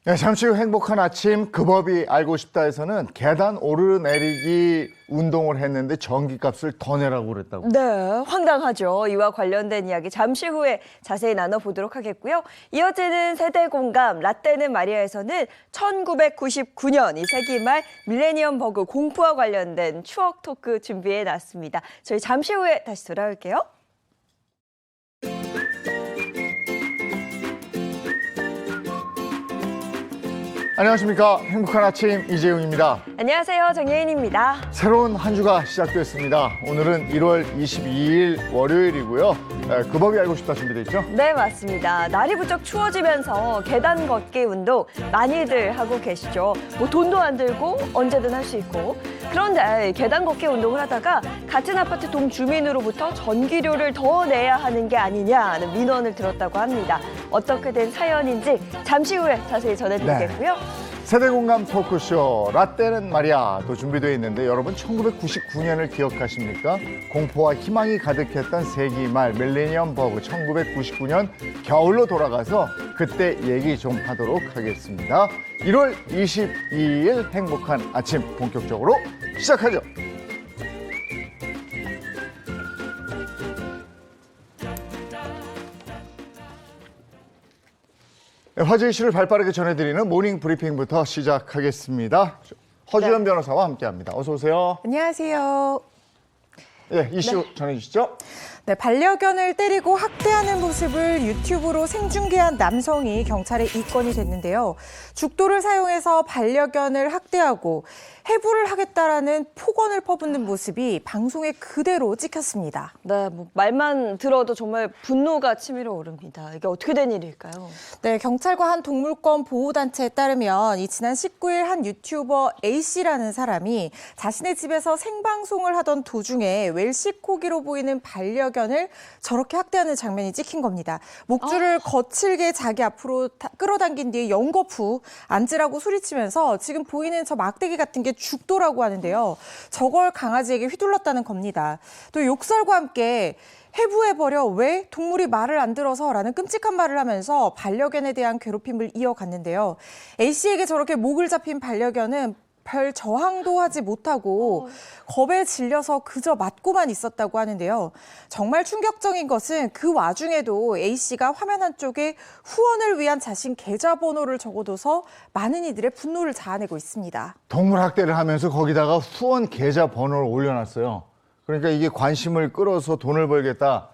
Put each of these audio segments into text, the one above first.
네, 잠시 후 행복한 아침 그 법이 알고 싶다에서는 계단 오르내리기 운동을 했는데 전기값을 더 내라고 그랬다고. 네, 황당하죠. 이와 관련된 이야기 잠시 후에 자세히 나눠보도록 하겠고요. 이어지는 세대 공감 라떼는 마리아에서는 1999년 이 세기말 밀레니엄 버그 공포와 관련된 추억 토크 준비해놨습니다. 저희 잠시 후에 다시 돌아올게요. 안녕하십니까. 행복한 아침 이재용입니다. 안녕하세요. 정예인입니다. 새로운 한 주가 시작됐습니다. 오늘은 1월 22일 월요일이고요. 그 법이 알고 싶다 준비되어 있죠? 네, 맞습니다. 날이 부쩍 추워지면서 계단 걷기 운동 많이들 하고 계시죠. 뭐 돈도 안 들고 언제든 할 수 있고. 그런데 계단 걷기 운동을 하다가 같은 아파트 동주민으로부터 전기료를 더 내야 하는 게 아니냐는 민원을 들었다고 합니다. 어떻게 된 사연인지 잠시 후에 자세히 전해드리겠고요. 세대 공감 토크쇼 라떼는 마리아도 준비되어 있는데 여러분 1999년을 기억하십니까? 공포와 희망이 가득했던 세기말 밀레니엄 버그 1999년 겨울로 돌아가서 그때 얘기 좀 하도록 하겠습니다. 1월 22일 행복한 아침 본격적으로 시작하죠. 네, 화제 이슈를 발빠르게 전해드리는 모닝 브리핑부터 시작하겠습니다. 허주연 변호사와 함께합니다. 어서 오세요. 안녕하세요. 예, 이슈 전해주시죠. 네, 반려견을 때리고 학대하는 모습을 유튜브로 생중계한 남성이 경찰에 입건이 됐는데요. 죽도를 사용해서 반려견을 학대하고 해부를 하겠다라는 폭언을 퍼붓는 모습이 방송에 그대로 찍혔습니다. 네, 뭐 말만 들어도 정말 분노가 치밀어 오릅니다. 이게 어떻게 된 일일까요? 네, 경찰과 한 동물권 보호단체에 따르면 지난 19일 한 유튜버 A씨라는 사람이 자신의 집에서 생방송을 하던 도중에 웰시코기로 보이는 반려견을 저렇게 학대하는 장면이 찍힌 겁니다. 목줄을 거칠게 자기 앞으로 끌어당긴 뒤에 연거푸 앉으라고 소리치면서 지금 보이는 저 막대기 같은 게 죽도라고 하는데요. 저걸 강아지에게 휘둘렀다는 겁니다. 또 욕설과 함께 해부해버려 왜 동물이 말을 안 들어서 라는 끔찍한 말을 하면서 반려견에 대한 괴롭힘을 이어갔는데요. A씨에게 저렇게 목을 잡힌 반려견은 별 저항도 하지 못하고 겁에 질려서 그저 맞고만 있었다고 하는데요. 정말 충격적인 것은 그 와중에도 A씨가 화면 한쪽에 후원을 위한 자신 계좌번호를 적어둬서 많은 이들의 분노를 자아내고 있습니다. 동물 학대를 하면서 거기다가 후원 계좌 번호를 올려놨어요. 그러니까 이게 관심을 끌어서 돈을 벌겠다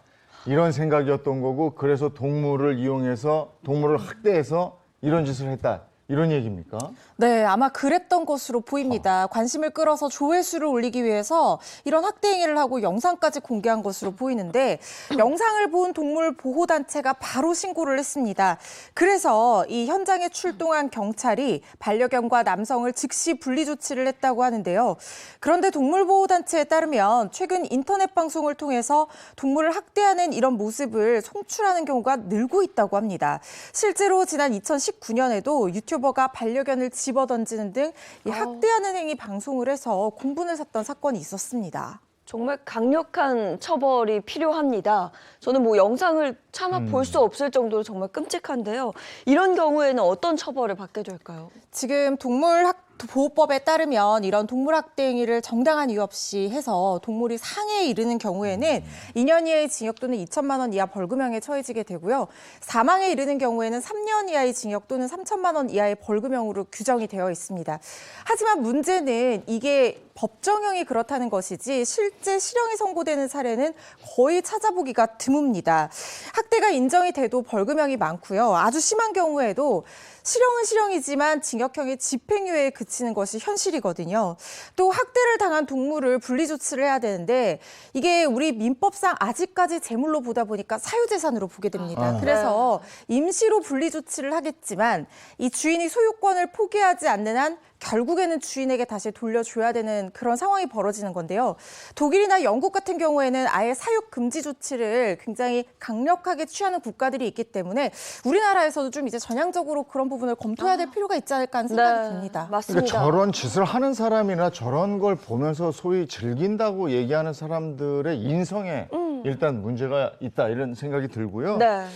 이런 생각이었던 거고 그래서 동물을 이용해서 동물을 학대해서 이런 짓을 했다. 이런 얘기입니까? 네, 아마 그랬던 것으로 보입니다. 관심을 끌어서 조회수를 올리기 위해서 이런 학대 행위를 하고 영상까지 공개한 것으로 보이는데 영상을 본 동물 보호단체가 바로 신고를 했습니다. 그래서 이 현장에 출동한 경찰이 반려견과 남성을 즉시 분리 조치를 했다고 하는데요. 그런데 동물보호단체에 따르면 최근 인터넷 방송을 통해서 동물을 학대하는 이런 모습을 송출하는 경우가 늘고 있다고 합니다. 실제로 지난 2019년에도 유튜버가 반려견을 집어던지는 등 이 학대하는 행위 방송을 해서 공분을 샀던 사건이 있었습니다. 정말 강력한 처벌이 필요합니다. 저는 뭐 영상을 차마 볼 수 없을 정도로 정말 끔찍한데요. 이런 경우에는 어떤 처벌을 받게 될까요? 지금 동물보호법에 따르면 이런 동물학대 행위를 정당한 이유 없이 해서 동물이 상해에 이르는 경우에는 2년 이하의 징역 또는 2천만 원 이하 벌금형에 처해지게 되고요. 사망에 이르는 경우에는 3년 이하의 징역 또는 3천만 원 이하의 벌금형으로 규정이 되어 있습니다. 하지만 문제는 이게 법정형이 그렇다는 것이지 실제 실형이 선고되는 사례는 거의 찾아보기가 드뭅니다. 학대가 인정이 돼도 벌금형이 많고요. 아주 심한 경우에도 실형은 실형이지만 징역형의 집행유예에 그치는 것이 현실이거든요. 또 학대를 당한 동물을 분리 조치를 해야 되는데 이게 우리 민법상 아직까지 제물로 보다 보니까 사유재산으로 보게 됩니다. 그래서 임시로 분리 조치를 하겠지만 이 주인이 소유권을 포기하지 않는 한 결국에는 주인에게 다시 돌려줘야 되는 그런 상황이 벌어지는 건데요. 독일이나 영국 같은 경우에는 아예 사육 금지 조치를 굉장히 강력하게 취하는 국가들이 있기 때문에 우리나라에서도 좀 이제 전향적으로 그런 부분을 검토해야 될 필요가 있지 않을까 하는 생각이 듭니다. 맞습니다. 그러니까 저런 짓을 하는 사람이나 저런 걸 보면서 소위 즐긴다고 얘기하는 사람들의 인성에 일단 문제가 있다 이런 생각이 들고요. 네.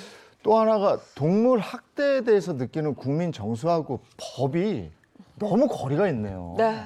또 하나가 동물 학대에 대해서 느끼는 국민 정서하고 법이 너무 거리가 있네요. 네.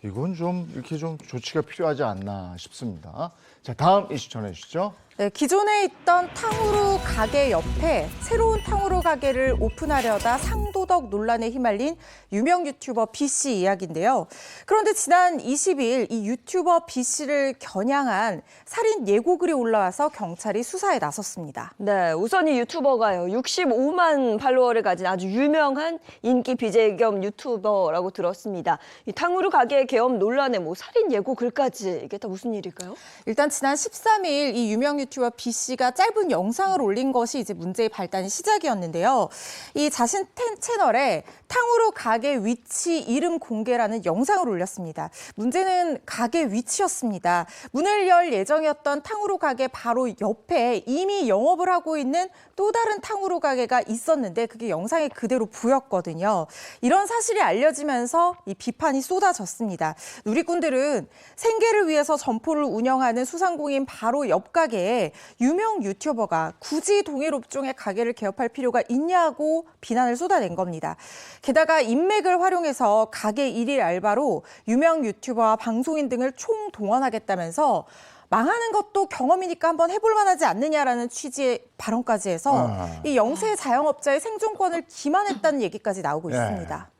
이건 좀 이렇게 좀 조치가 필요하지 않나 싶습니다. 자, 다음 이슈 전해주시죠. 네, 기존에 있던 탕후루 가게 옆에 새로운 탕후루 가게를 오픈하려다 상도덕 논란에 휘말린 유명 유튜버 B씨 이야기인데요. 그런데 지난 20일 이 유튜버 B씨를 겨냥한 살인 예고글이 올라와서 경찰이 수사에 나섰습니다. 네, 우선 이 유튜버가요. 65만 팔로워를 가진 아주 유명한 인기 BJ 겸 유튜버라고 들었습니다. 이 탕후루 가게 개업 논란에 뭐 살인 예고 글까지 이게 다 무슨 일일까요? 일단 지난 13일 이 유명 유튜버 B씨가 짧은 영상을 올린 것이 이제 문제의 발단의 시작이었는데요. 이 자신 채널에 탕후루 가게 위치 이름 공개라는 영상을 올렸습니다. 문제는 가게 위치였습니다. 문을 열 예정이었던 탕후루 가게 바로 옆에 이미 영업을 하고 있는 또 다른 탕후루 가게가 있었는데 그게 영상에 그대로 보였거든요. 이런 사실이 알려지면서 이 비판이 쏟아졌습니다. 누리꾼들은 생계를 위해서 점포를 운영하는 소상공인 바로 옆 가게에 유명 유튜버가 굳이 동일 업종의 가게를 개업할 필요가 있냐고 비난을 쏟아낸 겁니다. 게다가 인맥을 활용해서 가게 일일 알바로 유명 유튜버와 방송인 등을 총동원하겠다면서 망하는 것도 경험이니까 한번 해볼 만하지 않느냐라는 취지의 발언까지 해서 이 영세 자영업자의 생존권을 기만했다는 얘기까지 나오고 있습니다.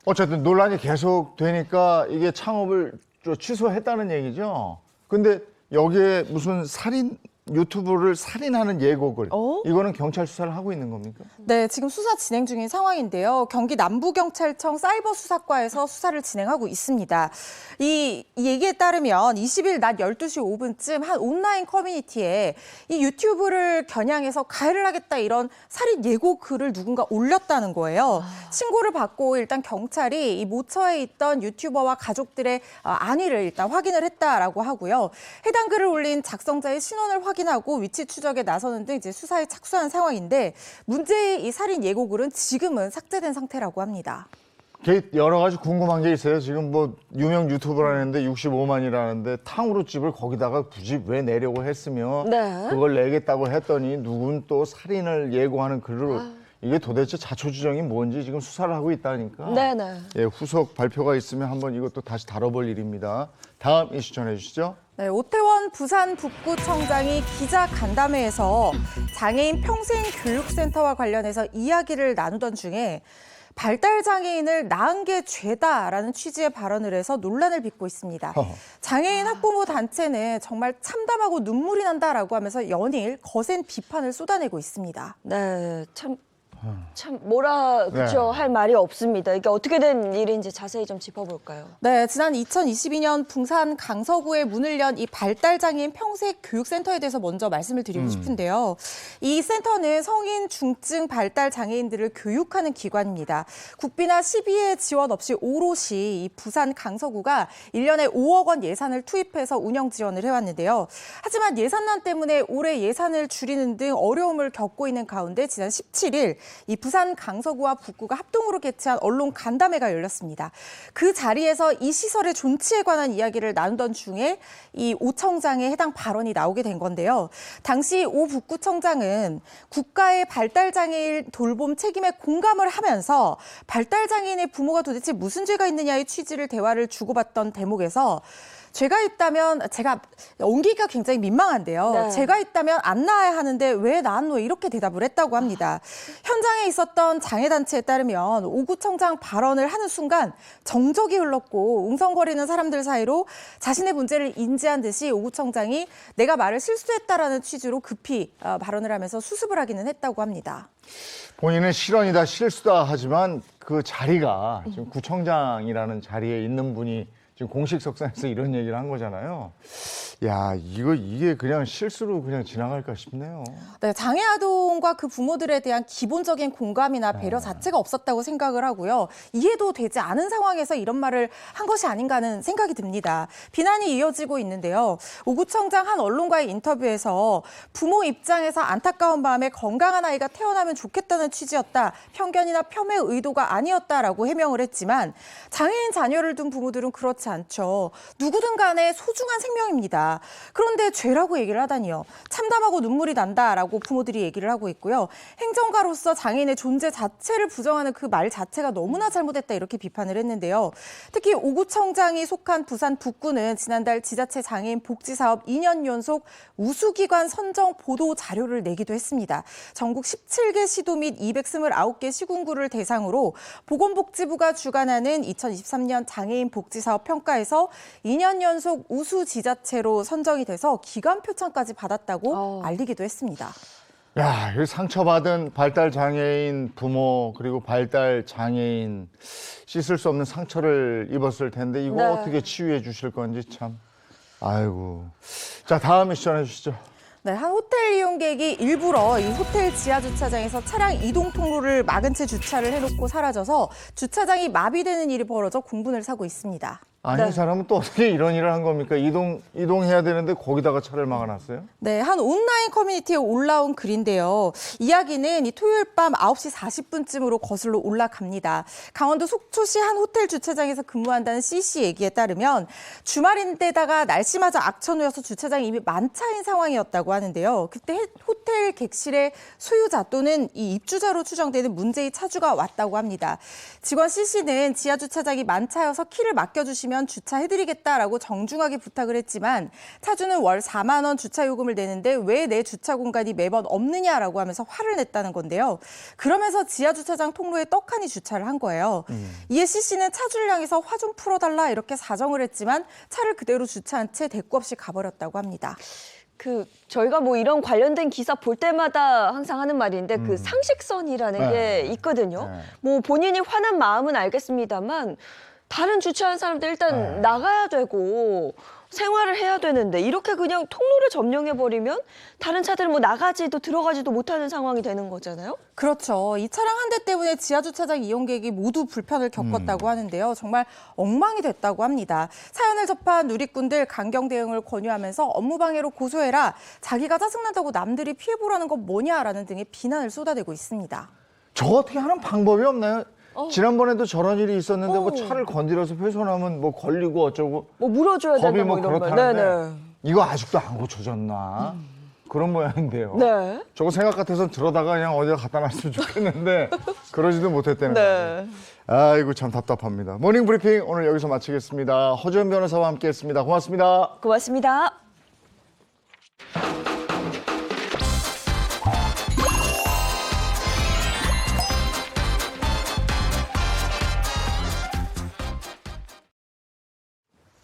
어쨌든 논란이 계속 되니까 이게 창업을 취소했다는 얘기죠. 근데 여기에 무슨 살인 유튜브를 살인하는 예고글 이거는 경찰 수사를 하고 있는 겁니까? 네, 지금 수사 진행 중인 상황인데요. 경기 남부경찰청 사이버수사과에서 수사를 진행하고 있습니다. 이 얘기에 따르면 20일 낮 12시 5분쯤 한 온라인 커뮤니티에 이 유튜브를 겨냥해서 가해를 하겠다 이런 살인 예고 글을 누군가 올렸다는 거예요. 신고를 받고 일단 경찰이 이 모처에 있던 유튜버와 가족들의 안위를 일단 확인을 했다라고 하고요. 해당 글을 올린 작성자의 신원을 확인하고 위치 추적에 나서는 등 이제 수사에 착수한 상황인데 문제의 이 살인 예고글은 지금은 삭제된 상태라고 합니다. 여러 가지 궁금한 게 있어요. 지금 뭐 유명 유튜버라는데 65만이라는데 탕후루 집을 거기다가 굳이 왜 내려고 했으며 네. 그걸 내겠다고 했더니 누군 또 살인을 예고하는 글을 이게 도대체 자초지종이 뭔지 지금 수사를 하고 있다니까. 네네. 예, 후속 발표가 있으면 한번 이것도 다시 다뤄볼 일입니다. 다음 이슈 전해주시죠. 네, 오태원 부산 북구청장이 기자 간담회에서 장애인 평생교육센터와 관련해서 이야기를 나누던 중에 발달장애인을 낳은 게 죄다라는 취지의 발언을 해서 논란을 빚고 있습니다. 장애인 학부모 단체는 정말 참담하고 눈물이 난다라고 하면서 연일 거센 비판을 쏟아내고 있습니다. 네, 참 뭐라 그쵸 할 말이 없습니다. 이게 어떻게 된 일인지 자세히 좀 짚어볼까요? 네, 지난 2022년 부산 강서구에 문을 연 이 발달장애인 평생교육센터에 대해서 먼저 말씀을 드리고 싶은데요. 이 센터는 성인 중증 발달장애인들을 교육하는 기관입니다. 국비나 시비의 지원 없이 오롯이 이 부산 강서구가 1년에 5억 원 예산을 투입해서 운영 지원을 해왔는데요. 하지만 예산난 때문에 올해 예산을 줄이는 등 어려움을 겪고 있는 가운데 지난 17일 이 부산 강서구와 북구가 합동으로 개최한 언론 간담회가 열렸습니다. 그 자리에서 이 시설의 존치에 관한 이야기를 나누던 중에 이 오 청장의 해당 발언이 나오게 된 건데요. 당시 오 북구청장은 국가의 발달장애인 돌봄 책임에 공감을 하면서 발달장애인의 부모가 도대체 무슨 죄가 있느냐의 취지를 대화를 주고받던 대목에서 죄가 있다면 제가 옮기기가 굉장히 민망한데요. 네. 죄가 있다면 안 낳아야 하는데 왜 낳았노 이렇게 대답을 했다고 합니다. 현장에 있었던 장애단체에 따르면 오 구청장 발언을 하는 순간 정적이 흘렀고 웅성거리는 사람들 사이로 자신의 문제를 인지한 듯이 오 구청장이 내가 말을 실수했다라는 취지로 급히 발언을 하면서 수습을 하기는 했다고 합니다. 본인은 실언이다 실수다 하지만 그 자리가 지금 구청장이라는 자리에 있는 분이 지금 공식 석상에서 이런 얘기를 한 거잖아요. 야, 이게 그냥 실수로 그냥 지나갈까 싶네요. 네, 장애 아동과 그 부모들에 대한 기본적인 공감이나 배려 자체가 없었다고 생각을 하고요. 이해도 되지 않은 상황에서 이런 말을 한 것이 아닌가 하는 생각이 듭니다. 비난이 이어지고 있는데요. 오 구청장 한 언론과의 인터뷰에서 부모 입장에서 안타까운 마음에 건강한 아이가 태어나면 좋겠다는 취지였다. 편견이나 폄훼 의도가 아니었다라고 해명을 했지만 장애인 자녀를 둔 부모들은 그렇지 않죠. 누구든 간에 소중한 생명입니다. 했습니다. 그런데 죄라고 얘기를 하다니요. 참담하고 눈물이 난다라고 부모들이 얘기를 하고 있고요. 행정가로서 장애인의 존재 자체를 부정하는 그 말 자체가 너무나 잘못했다 이렇게 비판을 했는데요. 특히 오 구청장이 속한 부산 북구는 지난달 지자체 장애인 복지 사업 2년 연속 우수기관 선정 보도 자료를 내기도 했습니다. 전국 17개 시도 및 229개 시군구를 대상으로 보건복지부가 주관하는 2023년 장애인 복지 사업 평가에서 2년 연속 우수 지자체로 선정이 돼서 기관 표창까지 받았다고 알리기도 했습니다. 야, 이 상처받은 발달 장애인 부모 그리고 발달 장애인 씻을 수 없는 상처를 입었을 텐데 이거 네. 어떻게 치유해 주실 건지 참. 아이고. 자, 다음 미션 해주시죠. 네, 한 호텔 이용객이 일부러 이 호텔 지하 주차장에서 차량 이동 통로를 막은 채 주차를 해놓고 사라져서 주차장이 마비되는 일이 벌어져 공분을 사고 있습니다. 아니, 이 사람은 또 어떻게 이런 일을 한 겁니까? 이동해야 되는데 거기다가 차를 막아놨어요? 네, 한 온라인 커뮤니티에 올라온 글인데요. 이야기는 이 토요일 밤 9시 40분쯤으로 거슬러 올라갑니다. 강원도 속초시 한 호텔 주차장에서 근무한다는 C씨 얘기에 따르면 주말인데다가 날씨마저 악천후여서 주차장이 이미 만차인 상황이었다고 하는데요. 그때 호텔 객실의 소유자 또는 이 입주자로 추정되는 문제의 차주가 왔다고 합니다. 직원 C씨는 지하 주차장이 만차여서 키를 맡겨주시면 주차해드리겠다라고 정중하게 부탁을 했지만 차주는 월 4만 원 주차 요금을 내는데 왜 내 주차 공간이 매번 없느냐라고 하면서 화를 냈다는 건데요. 그러면서 지하 주차장 통로에 떡하니 주차를 한 거예요. 이에 C씨는 차주를 향해서 화 좀 풀어달라 이렇게 사정을 했지만 차를 그대로 주차한 채 대꾸 없이 가버렸다고 합니다. 저희가 뭐 이런 관련된 기사 볼 때마다 항상 하는 말인데 그 상식선이라는 네. 게 있거든요. 네. 뭐 본인이 화난 마음은 알겠습니다만 다른 주차한 사람들 일단 네. 나가야 되고 생활을 해야 되는데 이렇게 그냥 통로를 점령해버리면 다른 차들은 뭐 나가지도 들어가지도 못하는 상황이 되는 거잖아요. 그렇죠. 이 차량 한 대 때문에 지하 주차장 이용객이 모두 불편을 겪었다고 하는데요. 정말 엉망이 됐다고 합니다. 사연을 접한 누리꾼들 강경 대응을 권유하면서 업무방해로 고소해라. 자기가 짜증난다고 남들이 피해보라는 건 뭐냐라는 등의 비난을 쏟아내고 있습니다. 저거 어떻게 하는 방법이 없나요? 지난번에도 저런 일이 있었는데 뭐 차를 건드려서 훼손하면 뭐 걸리고 어쩌고 뭐 물어줘야 법이 된다 뭐 뭐 이런 거. 그렇다는데 네네. 이거 아직도 안 고쳐졌나? 그런 모양인데요. 네. 저거 생각 같아서 들어다가 그냥 어디다 갖다 놨으면 좋겠는데 그러지도 못했다는 거예요. 네. 아이고 참 답답합니다. 모닝 브리핑 오늘 여기서 마치겠습니다. 허지연 변호사와 함께했습니다. 고맙습니다. 고맙습니다.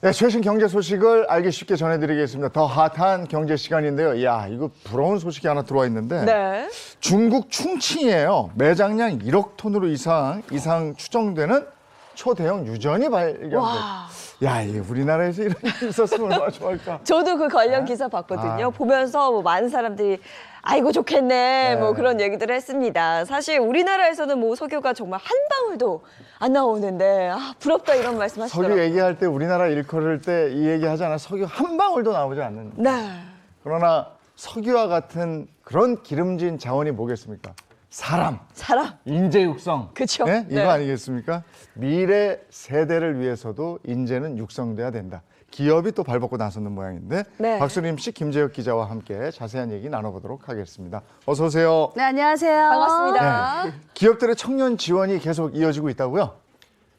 네, 최신 경제 소식을 알기 쉽게 전해드리겠습니다. 더 핫한 경제 시간인데요. 야, 이거 부러운 소식이 하나 들어와 있는데 네. 중국 충칭이에요. 매장량 1억 톤으로 이상 추정되는 초대형 유전이 발견됐. 와. 야, 이게 우리나라에서 이런 일이 있었으면 얼마나 좋을까. 저도 그 관련 기사 봤거든요. 보면서 뭐 많은 사람들이 아이고 좋겠네 뭐 그런 얘기들을 했습니다. 사실 우리나라에서는 뭐 석유가 정말 한 방울도 안 나오는데 부럽다 이런 석유 말씀하시더라고요. 얘기할 때 우리나라 일컬을 때 이 얘기 하잖아. 석유 한 방울도 나오지 않는. 네. 그러나 석유와 같은 그런 기름진 자원이 뭐겠습니까? 사람. 인재 육성. 그쵸. 네? 이거 네. 아니겠습니까? 미래 세대를 위해서도 인재는 육성돼야 된다. 기업이 또 발벗고 나서는 모양인데 네. 박수림 씨, 김재혁 기자와 함께 자세한 얘기 나눠보도록 하겠습니다. 어서 오세요. 네, 안녕하세요. 반갑습니다. 기업들의 청년 지원이 계속 이어지고 있다고요?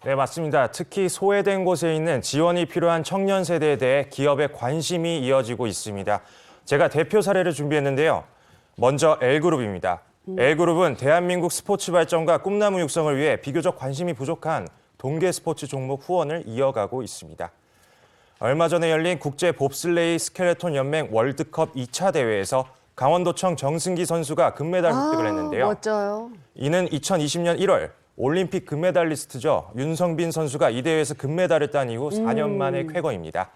네, 맞습니다. 특히 소외된 곳에 있는 지원이 필요한 청년 세대에 대해 기업의 관심이 이어지고 있습니다. 제가 대표 사례를 준비했는데요. 먼저 L그룹입니다. L그룹은 대한민국 스포츠 발전과 꿈나무 육성을 위해 비교적 관심이 부족한 동계 스포츠 종목 후원을 이어가고 있습니다. 얼마 전에 열린 국제 봅슬레이 스켈레톤 연맹 월드컵 2차 대회에서 강원도청 정승기 선수가 금메달 획득을 했는데요. 멋져요. 이는 2020년 1월 올림픽 금메달리스트죠. 윤성빈 선수가 이 대회에서 금메달을 딴 이후 4년 만의 쾌거입니다.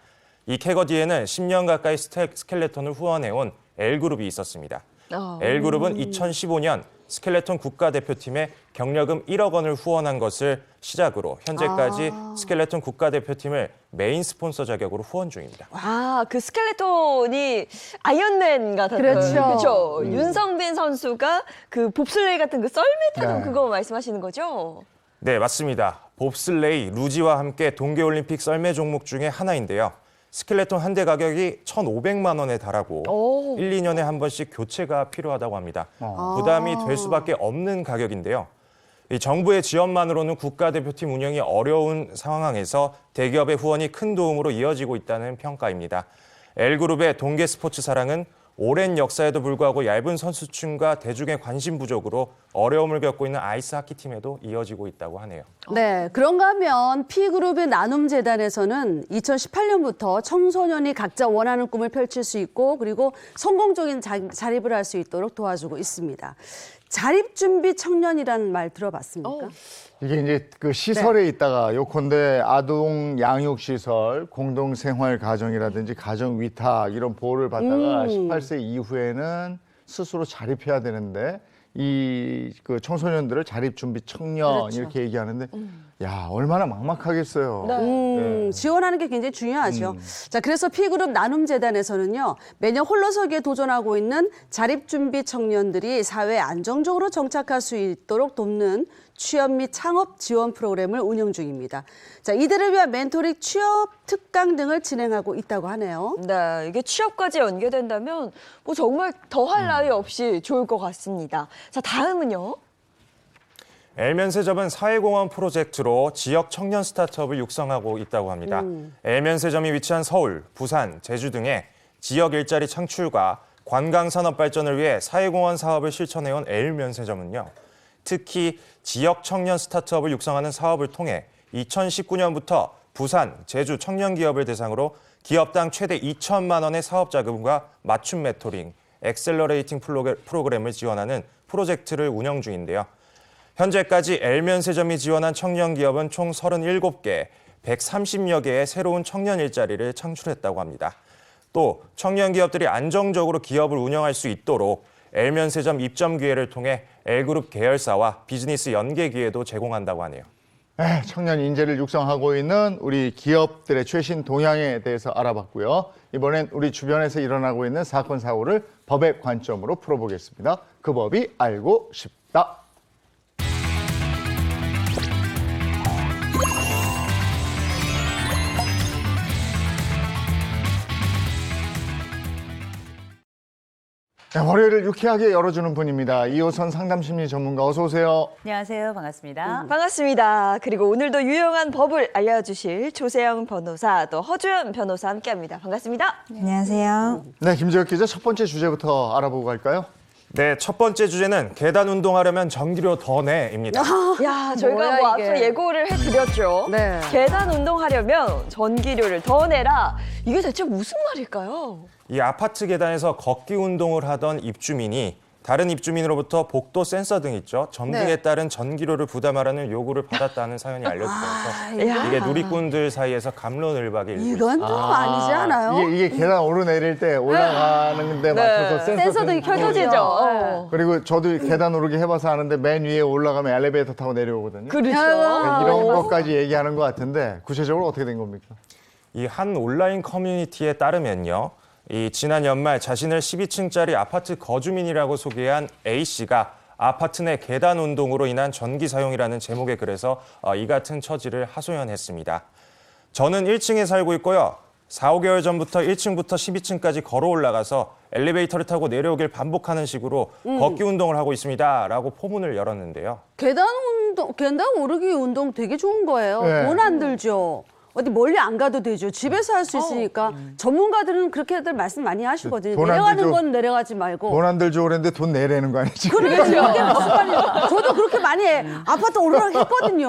이 쾌거 뒤에는 10년 가까이 스켈레톤을 후원해온 L그룹이 있었습니다. L그룹은 2015년 스켈레톤 국가대표팀에 경력금 1억 원을 후원한 것을 시작으로 현재까지 스켈레톤 국가대표팀을 메인 스폰서 자격으로 후원 중입니다. 와, 그 스켈레톤이 아이언맨 같았던. 그렇죠. 그렇죠. 윤성빈 선수가 그 봅슬레이 같은 그 썰매 타던 네. 그거 말씀하시는 거죠? 네, 맞습니다. 봅슬레이, 루지와 함께 동계올림픽 썰매 종목 중에 하나인데요. 스켈레톤 한 대 가격이 1,500만 원에 달하고 오. 1, 2년에 한 번씩 교체가 필요하다고 합니다. 부담이 될 수밖에 없는 가격인데요. 이 정부의 지원만으로는 국가대표팀 운영이 어려운 상황에서 대기업의 후원이 큰 도움으로 이어지고 있다는 평가입니다. L그룹의 동계 스포츠 사랑은 오랜 역사에도 불구하고 얇은 선수층과 대중의 관심 부족으로 어려움을 겪고 있는 아이스 하키팀에도 이어지고 있다고 하네요. 네, 그런가 하면 P그룹의 나눔재단에서는 2018년부터 청소년이 각자 원하는 꿈을 펼칠 수 있고 그리고 성공적인 자립을 할 수 있도록 도와주고 있습니다. 자립준비 청년이라는 말 들어봤습니까? 이게 이제 그 시설에 있다가 요컨대 아동 양육 시설, 공동 생활 가정이라든지 가정 위탁 이런 보호를 받다가 18세 이후에는 스스로 자립해야 되는데 이 그 청소년들을 자립 준비 청년 그렇죠. 이렇게 얘기하는데 야, 얼마나 막막하겠어요. 네. 지원하는 게 굉장히 중요하죠. 자, 그래서 P그룹 나눔재단에서는요, 매년 홀로서기에 도전하고 있는 자립준비 청년들이 사회에 안정적으로 정착할 수 있도록 돕는 취업 및 창업 지원 프로그램을 운영 중입니다. 자, 이들을 위한 멘토링, 취업 특강 등을 진행하고 있다고 하네요. 네, 이게 취업까지 연계된다면 뭐 정말 더할 나위 없이 좋을 것 같습니다. 자, 다음은요. L면세점은 사회공헌 프로젝트로 지역 청년 스타트업을 육성하고 있다고 합니다. L면세점이 위치한 서울, 부산, 제주 등의 지역 일자리 창출과 관광산업 발전을 위해 사회공헌 사업을 실천해온 L면세점은요. 특히 지역 청년 스타트업을 육성하는 사업을 통해 2019년부터 부산, 제주 청년 기업을 대상으로 기업당 최대 2천만 원의 사업 자금과 맞춤 멘토링, 엑셀러레이팅 프로그램을 지원하는 프로젝트를 운영 중인데요. 현재까지 L면세점이 지원한 청년 기업은 총 37개, 130여 개의 새로운 청년 일자리를 창출했다고 합니다. 또 청년 기업들이 안정적으로 기업을 운영할 수 있도록 L면세점 입점 기회를 통해 L그룹 계열사와 비즈니스 연계 기회도 제공한다고 하네요. 청년 인재를 육성하고 있는 우리 기업들의 최신 동향에 대해서 알아봤고요. 이번엔 우리 주변에서 일어나고 있는 사건, 사고를 법의 관점으로 풀어보겠습니다. 그 법이 알고 싶다. 네, 월요일을 유쾌하게 열어주는 분입니다. 이호선 상담심리 전문가 어서 오세요. 안녕하세요. 반갑습니다. 반갑습니다. 그리고 오늘도 유용한 법을 알려주실 조세영 변호사 또 허주연 변호사 함께합니다. 반갑습니다. 안녕하세요. 네, 김재혁 기자 첫 번째 주제부터 알아보고 갈까요? 네, 첫 번째 주제는 계단 운동하려면 전기료 더 내입니다. 야, 저희가 뭐야, 뭐 이게. 앞서 예고를 해드렸죠. 네. 계단 운동하려면 전기료를 더 내라. 이게 대체 무슨 말일까요? 이 아파트 계단에서 걷기 운동을 하던 입주민이 다른 입주민으로부터 복도 센서 등 있죠. 점등에 네. 따른 전기료를 부담하라는 요구를 받았다는 사연이 알려지면서 이게 누리꾼들 사이에서 감론을박이 일고 있습니다. 이건 좀 아니지 않아요? 이게 계단 오르내릴 때 올라가는 데 맞춰서 센서등이 등이 켜져지죠. 켜지죠. 그리고 저도 계단 오르기 해봐서 아는데 맨 위에 올라가면 엘리베이터 타고 내려오거든요. 그렇죠. 이런 것까지 얘기하는 것 같은데 구체적으로 어떻게 된 겁니까? 이 한 온라인 커뮤니티에 따르면요. 이 지난 연말 자신을 12층짜리 아파트 거주민이라고 소개한 A씨가 아파트 내 계단 운동으로 인한 전기 사용이라는 제목의 글에서 이 같은 처지를 하소연했습니다. 저는 1층에 살고 있고요. 4, 5개월 전부터 1층부터 12층까지 걸어 올라가서 엘리베이터를 타고 내려오길 반복하는 식으로 걷기 운동을 하고 있습니다. 라고 포문을 열었는데요. 계단 오르기 운동 되게 좋은 거예요. 네. 돈 안 들죠. 어디 멀리 안 가도 되죠. 집에서 할 수 있으니까 전문가들은 그렇게들 말씀 많이 하시거든요. 돈안 내려가는 들죠. 건 내려가지 말고. 돈 안 들죠 그랬는데 돈 내라는 거 아니지? 그러게 이게 무슨 말이야. 저도 그렇게 많이 아파트 오르락 했거든요.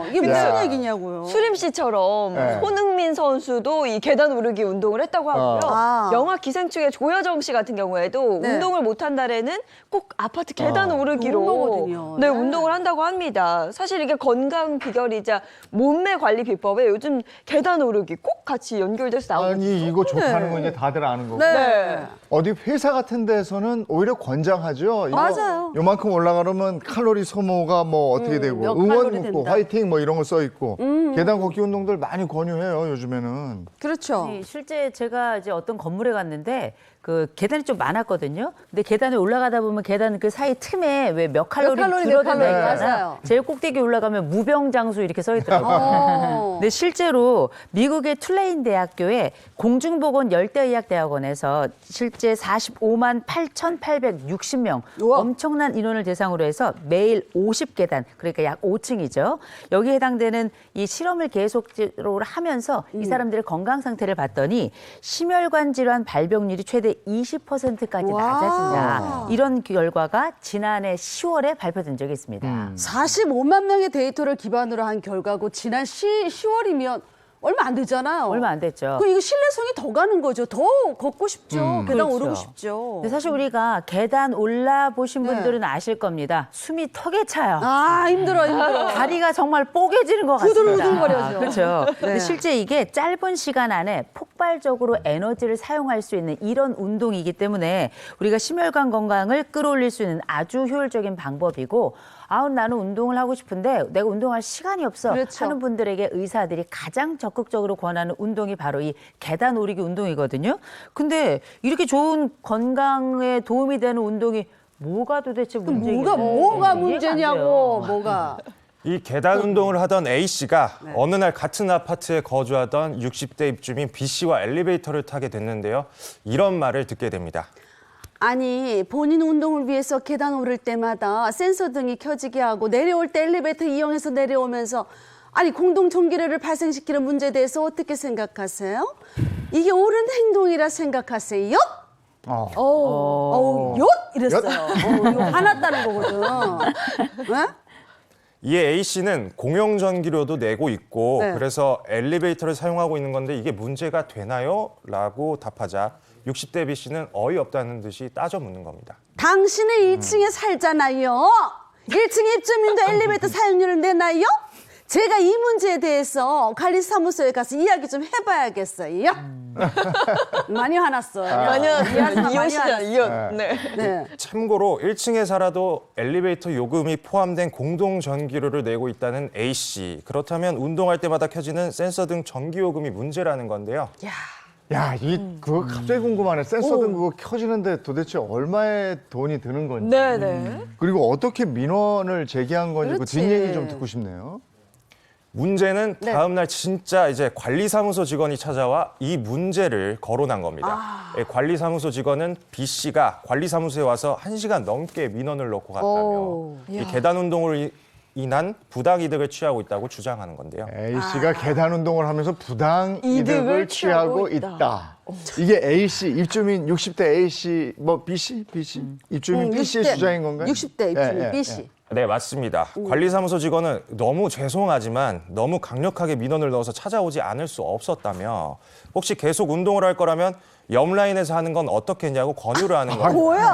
이게 무슨 야. 얘기냐고요. 수림 씨처럼 네. 손흥민 선수도 이 계단 오르기 운동을 했다고 하고요. 아. 영화 기생충의 조여정 씨 같은 경우에도 네. 운동을 못한 날에는 꼭 아파트 계단 오르기로 운동거든요. 네, 네. 운동을 한다고 합니다. 사실 이게 건강 비결이자 몸매 관리 비법에 요즘 계단 오르기 꼭 같이 연결돼서 나오거든요. 아니 이거 좋다는 건 이제 다들 아는 거고. 네. 어디 회사 같은 데서는 오히려 권장하죠. 이거 맞아요. 요만큼 올라가려면 칼로리 소모가 뭐 어떻게 되고 몇 응원 칼로리 문구 된다. 화이팅 뭐 이런 거 써 있고 계단 걷기 운동들 많이 권유해요 요즘에는. 그렇죠. 아니, 실제 제가 이제 어떤 건물에 갔는데 그 계단이 좀 많았거든요. 근데 계단에 올라가다 보면 계단 그 사이 틈에 왜 몇 칼로리 칼로리, 몇 줄어든다 칼로리. 있잖아요. 맞아요. 제일 꼭대기 올라가면 무병장수 이렇게 써 있더라고요. 근데 실제로 실제로 미국의 툴레인 대학교의 공중보건 열대의학대학원에서 실제 45만 8,860명 우와. 엄청난 인원을 대상으로 해서 매일 50계단, 그러니까 약 5층이죠. 여기에 해당되는 이 실험을 계속적으로 하면서 이 사람들의 건강 상태를 봤더니 심혈관 질환 발병률이 최대 20%까지 와. 낮아진다. 이런 결과가 지난해 10월에 발표된 적이 있습니다. 45만 명의 데이터를 기반으로 한 결과고 지난 10월이면 얼마 안 되잖아요. 얼마 안 됐죠. 그럼 이거 신뢰성이 더 가는 거죠. 더 걷고 싶죠. 계단 그렇죠. 오르고 싶죠. 근데 사실 우리가 계단 올라보신 네. 분들은 아실 겁니다. 숨이 턱에 차요. 아 힘들어. 다리가 정말 뽀개지는 것 같습니다. 후들후들거려져. 그렇죠. 네. 근데 실제 이게 짧은 시간 안에 폭발적으로 에너지를 사용할 수 있는 이런 운동이기 때문에 우리가 심혈관 건강을 끌어올릴 수 있는 아주 효율적인 방법이고, 나는 운동을 하고 싶은데 내가 운동할 시간이 없어 그렇죠. 하는 분들에게 의사들이 가장 적극적으로 권하는 운동이 바로 이 계단 오르기 운동이거든요. 근데 이렇게 좋은 건강에 도움이 되는 운동이 뭐가 도대체 문제겠어요? 뭐가 문제냐고. 뭐가. 이 계단 운동을 하던 A 씨가 어느 날 같은 아파트에 거주하던 60대 입주민 B 씨와 엘리베이터를 타게 됐는데요. 이런 말을 듣게 됩니다. 아니 본인 운동을 위해서 계단 오를 때마다 센서 등이 켜지게 하고 내려올 때 엘리베이터 이용해서 내려오면서 아니 공동 전기료를 발생시키는 문제에 대해서 어떻게 생각하세요? 이게 옳은 행동이라 생각하세요? 엿 이랬어요. 이거 화났다는 거거든. 네? 이에 A 씨는 공용 전기료도 내고 있고 네. 그래서 엘리베이터를 사용하고 있는 건데 이게 문제가 되나요? 라고 답하자 60대 B 씨는 어이없다는 듯이 따져 묻는 겁니다. 당신은 1층에 살잖아요. 1층 입주민도 엘리베이터 사용료를 내나요? 제가 이 문제에 대해서 관리사무소에 가서 이야기 좀 해봐야겠어요. 많이 화났어요. 이웃이잖아, 이웃. 네. 네. 참고로 1층에 살아도 엘리베이터 요금이 포함된 공동 전기료를 내고 있다는 A 씨. 그렇다면 운동할 때마다 켜지는 센서 등 전기 요금이 문제라는 건데요. 야, 그거 갑자기 궁금하네. 센서 등 그거 켜지는데 도대체 얼마의 돈이 드는 건지. 네네. 그리고 어떻게 민원을 제기한 건지 그 그렇지. 뒷얘기 좀 듣고 싶네요. 문제는 다음 날 진짜 이제 관리사무소 직원이 찾아와 이 문제를 거론한 겁니다. 예, 관리사무소 직원은 B 씨가 관리사무소에 와서 1시간 넘게 민원을 넣고 갔다며 이 계단 운동을 인한 부당 이득을 취하고 있다고 주장하는 건데요. A 씨가 계단 운동을 하면서 부당 이득을 취하고 있다. 이게 A 씨 입주민 60대 A 씨 B 씨 입주민 B 씨의 60대, 주장인 건가요? 60대 입주민 예, B 씨. 네, 맞습니다. 관리사무소 직원은 너무 죄송하지만 너무 강력하게 민원을 넣어서 찾아오지 않을 수 없었다며 혹시 계속 운동을 할 거라면 옆 라인에서 하는 건 어떻겠냐고 권유를 하는 거예요. 뭐야?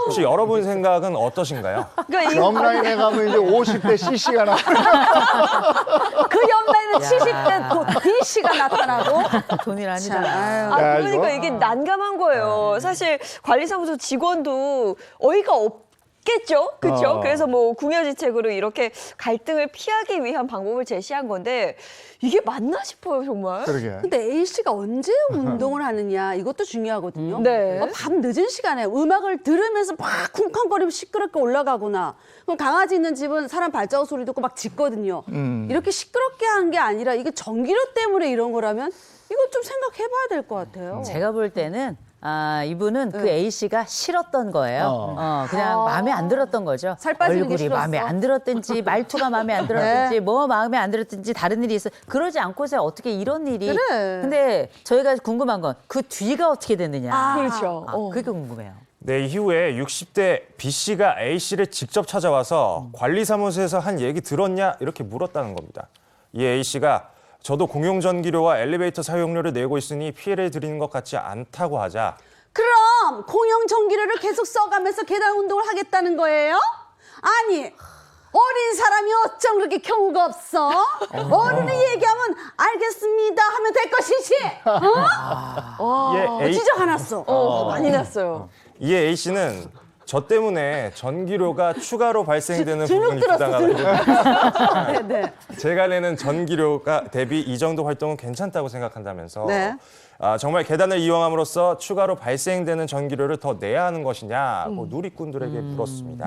혹시 여러분 생각은 어떠신가요? 그러니까 이 옆라인에 가면 이제 50대 C 씨가 나. 그 옆라인은 70대 B 씨가 나타나고. 돈이 아니잖아. 아, 야, 그러니까 이거? 이게 난감한 거예요. 사실 관리사무소 직원도 어이가 없겠죠? 그렇죠? 그래서 뭐 궁여지책으로 이렇게 갈등을 피하기 위한 방법을 제시한 건데 이게 맞나 싶어요, 정말. 그러게. 근데 A 씨가 언제 운동을 하느냐 이것도 중요하거든요. 네. 밤 늦은 시간에 음악을 들으면서 막 쿵쾅거리면 시끄럽게 올라가거나 그럼 강아지 있는 집은 사람 발자국 소리 듣고 막 짖거든요. 이렇게 시끄럽게 한 게 아니라 이게 전기료 때문에 이런 거라면 이건 좀 생각해봐야 될 것 같아요. 제가 볼 때는 이분은 그 A 씨가 싫었던 거예요. 그냥 마음에 안 들었던 거죠. 살 빠지는 게 얼굴이 싫었어? 마음에 안 들었든지 말투가 마음에 안 들었든지 뭐 마음에 안 들었든지 다른 일이 있어. 그러지 않고서 어떻게 이런 일이. 그래. 근데 저희가 궁금한 건 그 뒤가 어떻게 됐느냐. 그렇죠. 그게 궁금해요. 네, 이후에 60대 B 씨가 A 씨를 직접 찾아와서 관리사무소에서 한 얘기 들었냐 이렇게 물었다는 겁니다. 이 A 씨가 저도 공용전기료와 엘리베이터 사용료를 내고 있으니 피해를 드리는 것 같지 않다고 하자 그럼 공영 전기료를 계속 써가면서 계단 운동을 하겠다는 거예요? 아니 어린 사람이 어쩜 그렇게 경우가 없어? 어른이 얘기하면 알겠습니다 하면 될 것이지. 이에 A, 진짜 화났어. 많이 났어요. 이에 A 씨는 저 때문에 전기료가 추가로 발생되는 주눅 부분이 들었어, 부당하다고 네. 제가 내는 전기료가 대비 이 정도 활동은 괜찮다고 생각한다면서 네. 정말 계단을 이용함으로써 추가로 발생되는 전기료를 더 내야 하는 것이냐고 누리꾼들에게 물었습니다.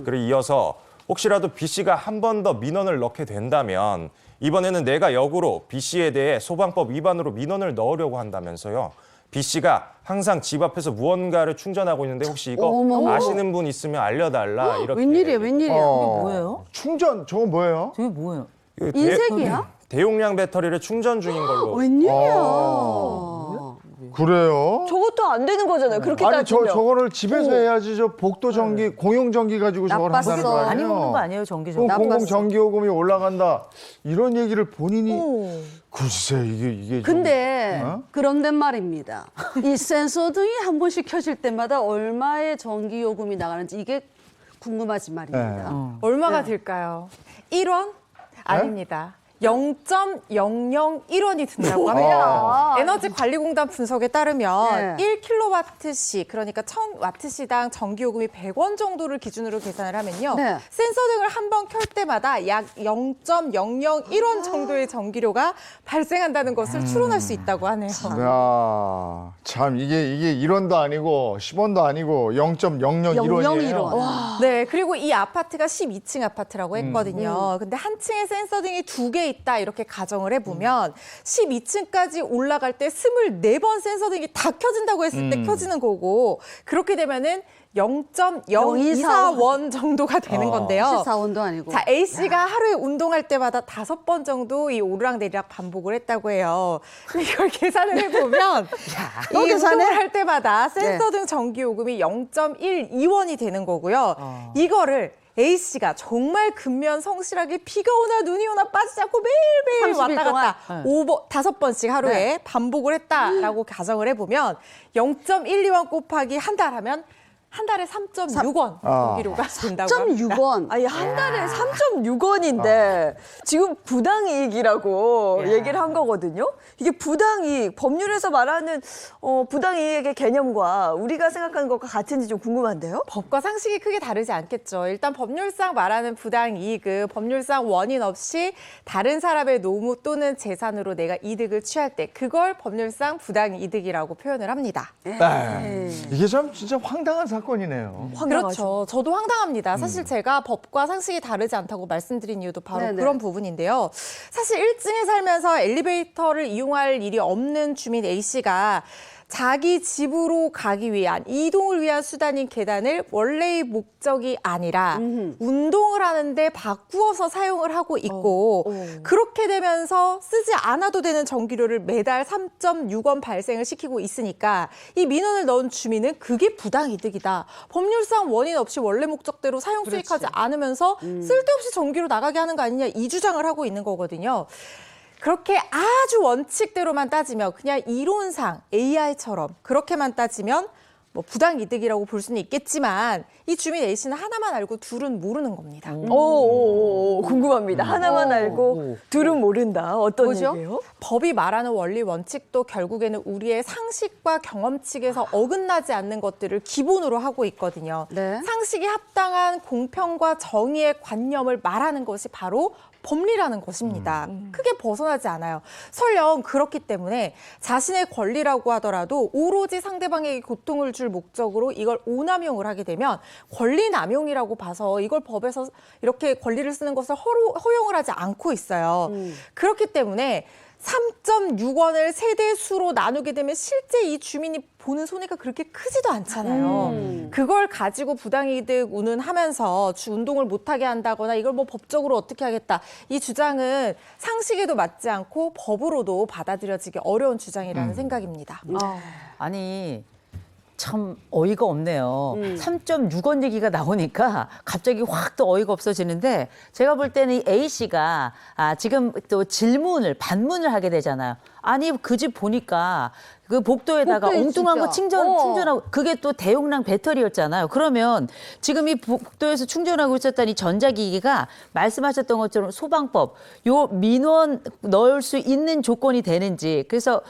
그리고 이어서 혹시라도 B 씨가 한 번 더 민원을 넣게 된다면 이번에는 내가 역으로 B 씨에 대해 소방법 위반으로 민원을 넣으려고 한다면서요. B 씨가 항상 집 앞에서 무언가를 충전하고 있는데 혹시 이거 어머. 아시는 분 있으면 알려달라 이렇게. 웬일이야, 웬일이야. 뭐예요? 충전 저건 뭐예요? 저게 뭐예요? 그 인색이야? 대용량 배터리를 충전 중인 걸로. 웬일이야. 그래요? 저것도 안 되는 거잖아요. 그렇게 아니 따지면. 저거를 집에서 해야지. 저 복도 전기 공용 전기 가지고 저걸 나빴어. 한다는 거 아니에요? 많이 먹는 거 아니에요, 전기 그럼 좀? 공공 나빴어. 전기요금이 올라간다 이런 얘기를 본인이 글쎄 이게 좀- 근데 어? 그런데 말입니다. 이 센서 등이 한 번씩 켜질 때마다 얼마의 전기 요금이 나가는지 이게 궁금하지 말입니다. 얼마가 들까요? 1원? 아닙니다. 0.001원이 든다고 합니다. 에너지관리공단 분석에 따르면 네. 1kW시 그러니까 1000W시당 전기요금이 100원 정도를 기준으로 계산을 하면요. 네. 센서 등을 한 번 켤 때마다 약 0.001원 정도의 전기료가 발생한다는 것을 추론할 수 있다고 하네요. 야, 참 이게 1원도 아니고 10원도 아니고 0.001원이에요. 001원. 네, 그리고 이 아파트가 12층 아파트라고 했거든요. 근데 한 층에 센서 등이 2개 있다 이렇게 가정을 해보면 12층까지 올라갈 때 24번 센서 등이 다 켜진다고 했을 때 켜지는 거고 그렇게 되면은 0.024원 정도가 되는 건데요. 14원도 아니고. 자, A씨가 하루에 운동할 때마다 5번 정도 이 오르락내리락 반복을 했다고 해요. 이걸 계산을 해보면 또 이 계산해? 운동을 할 때마다 센서 등 전기요금이 0.12원이 되는 거고요. 이거를 A씨가 정말 근면 성실하게 비가 오나 눈이 오나 빠지지 않고 매일매일 30일 왔다 갔다 동안? 5번씩 하루에 반복을 했다라고 가정을 해보면 0.12원 곱하기 한 달 하면 한 달에 3.6원 전기료가 된다고 합니다. 3.6원. 아니 한 달에 3.6원인데 지금 부당이익이라고 얘기를 한 거거든요. 이게 부당이익, 법률에서 말하는 부당이익의 개념과 우리가 생각하는 것과 같은지 좀 궁금한데요. 법과 상식이 크게 다르지 않겠죠. 일단 법률상 말하는 부당이익은 법률상 원인 없이 다른 사람의 노무 또는 재산으로 내가 이득을 취할 때 그걸 법률상 부당이득이라고 표현을 합니다. 네. 이게 참 진짜 황당한 사건이네요. 그렇죠. 저도 황당합니다. 사실 제가 법과 상식이 다르지 않다고 말씀드린 이유도 바로 네네. 그런 부분인데요. 사실 1층에 살면서 엘리베이터를 이용할 일이 없는 주민 A씨가 자기 집으로 가기 위한 이동을 위한 수단인 계단을 원래의 목적이 아니라 운동을 하는데 바꾸어서 사용을 하고 있고 그렇게 되면서 쓰지 않아도 되는 전기료를 매달 3.6원 발생을 시키고 있으니까 이 민원을 넣은 주민은 그게 부당이득이다. 법률상 원인 없이 원래 목적대로 사용 수익하지 않으면서 쓸데없이 전기료 나가게 하는 거 아니냐 이 주장을 하고 있는 거거든요. 그렇게 아주 원칙대로만 따지면 그냥 이론상 AI처럼 그렇게만 따지면 뭐 부당이득이라고 볼 수는 있겠지만 이 주민 A씨는 하나만 알고 둘은 모르는 겁니다. 오, 궁금합니다. 하나만 알고 둘은 모른다. 어떤 뭐죠? 얘기예요? 법이 말하는 원리 원칙도 결국에는 우리의 상식과 경험칙에서 어긋나지 않는 것들을 기본으로 하고 있거든요. 네. 상식이 합당한 공평과 정의의 관념을 말하는 것이 바로 법리라는 것입니다. 크게 벗어나지 않아요. 설령 그렇기 때문에 자신의 권리라고 하더라도 오로지 상대방에게 고통을 줄 목적으로 이걸 오남용을 하게 되면 권리 남용이라고 봐서 이걸 법에서 이렇게 권리를 쓰는 것을 허용을 하지 않고 있어요. 그렇기 때문에 3.6원을 세대수로 나누게 되면 실제 이 주민이 보는 손해가 그렇게 크지도 않잖아요. 그걸 가지고 부당이득 운운하면서 운동을 못하게 한다거나 이걸 뭐 법적으로 어떻게 하겠다. 이 주장은 상식에도 맞지 않고 법으로도 받아들여지기 어려운 주장이라는 생각입니다. 아니 참 어이가 없네요. 3.6원 얘기가 나오니까 갑자기 확 또 어이가 없어지는데 제가 볼 때는 이 A씨가 지금 또 반문을 하게 되잖아요. 아니 그 집 보니까 그 복도에다가 복도에 엉뚱한 진짜. 거 충전하고 그게 또 대용량 배터리였잖아요. 그러면 지금 이 복도에서 충전하고 있었던 이 전자기기가 말씀하셨던 것처럼 소방법 요 민원 넣을 수 있는 조건이 되는지 그래서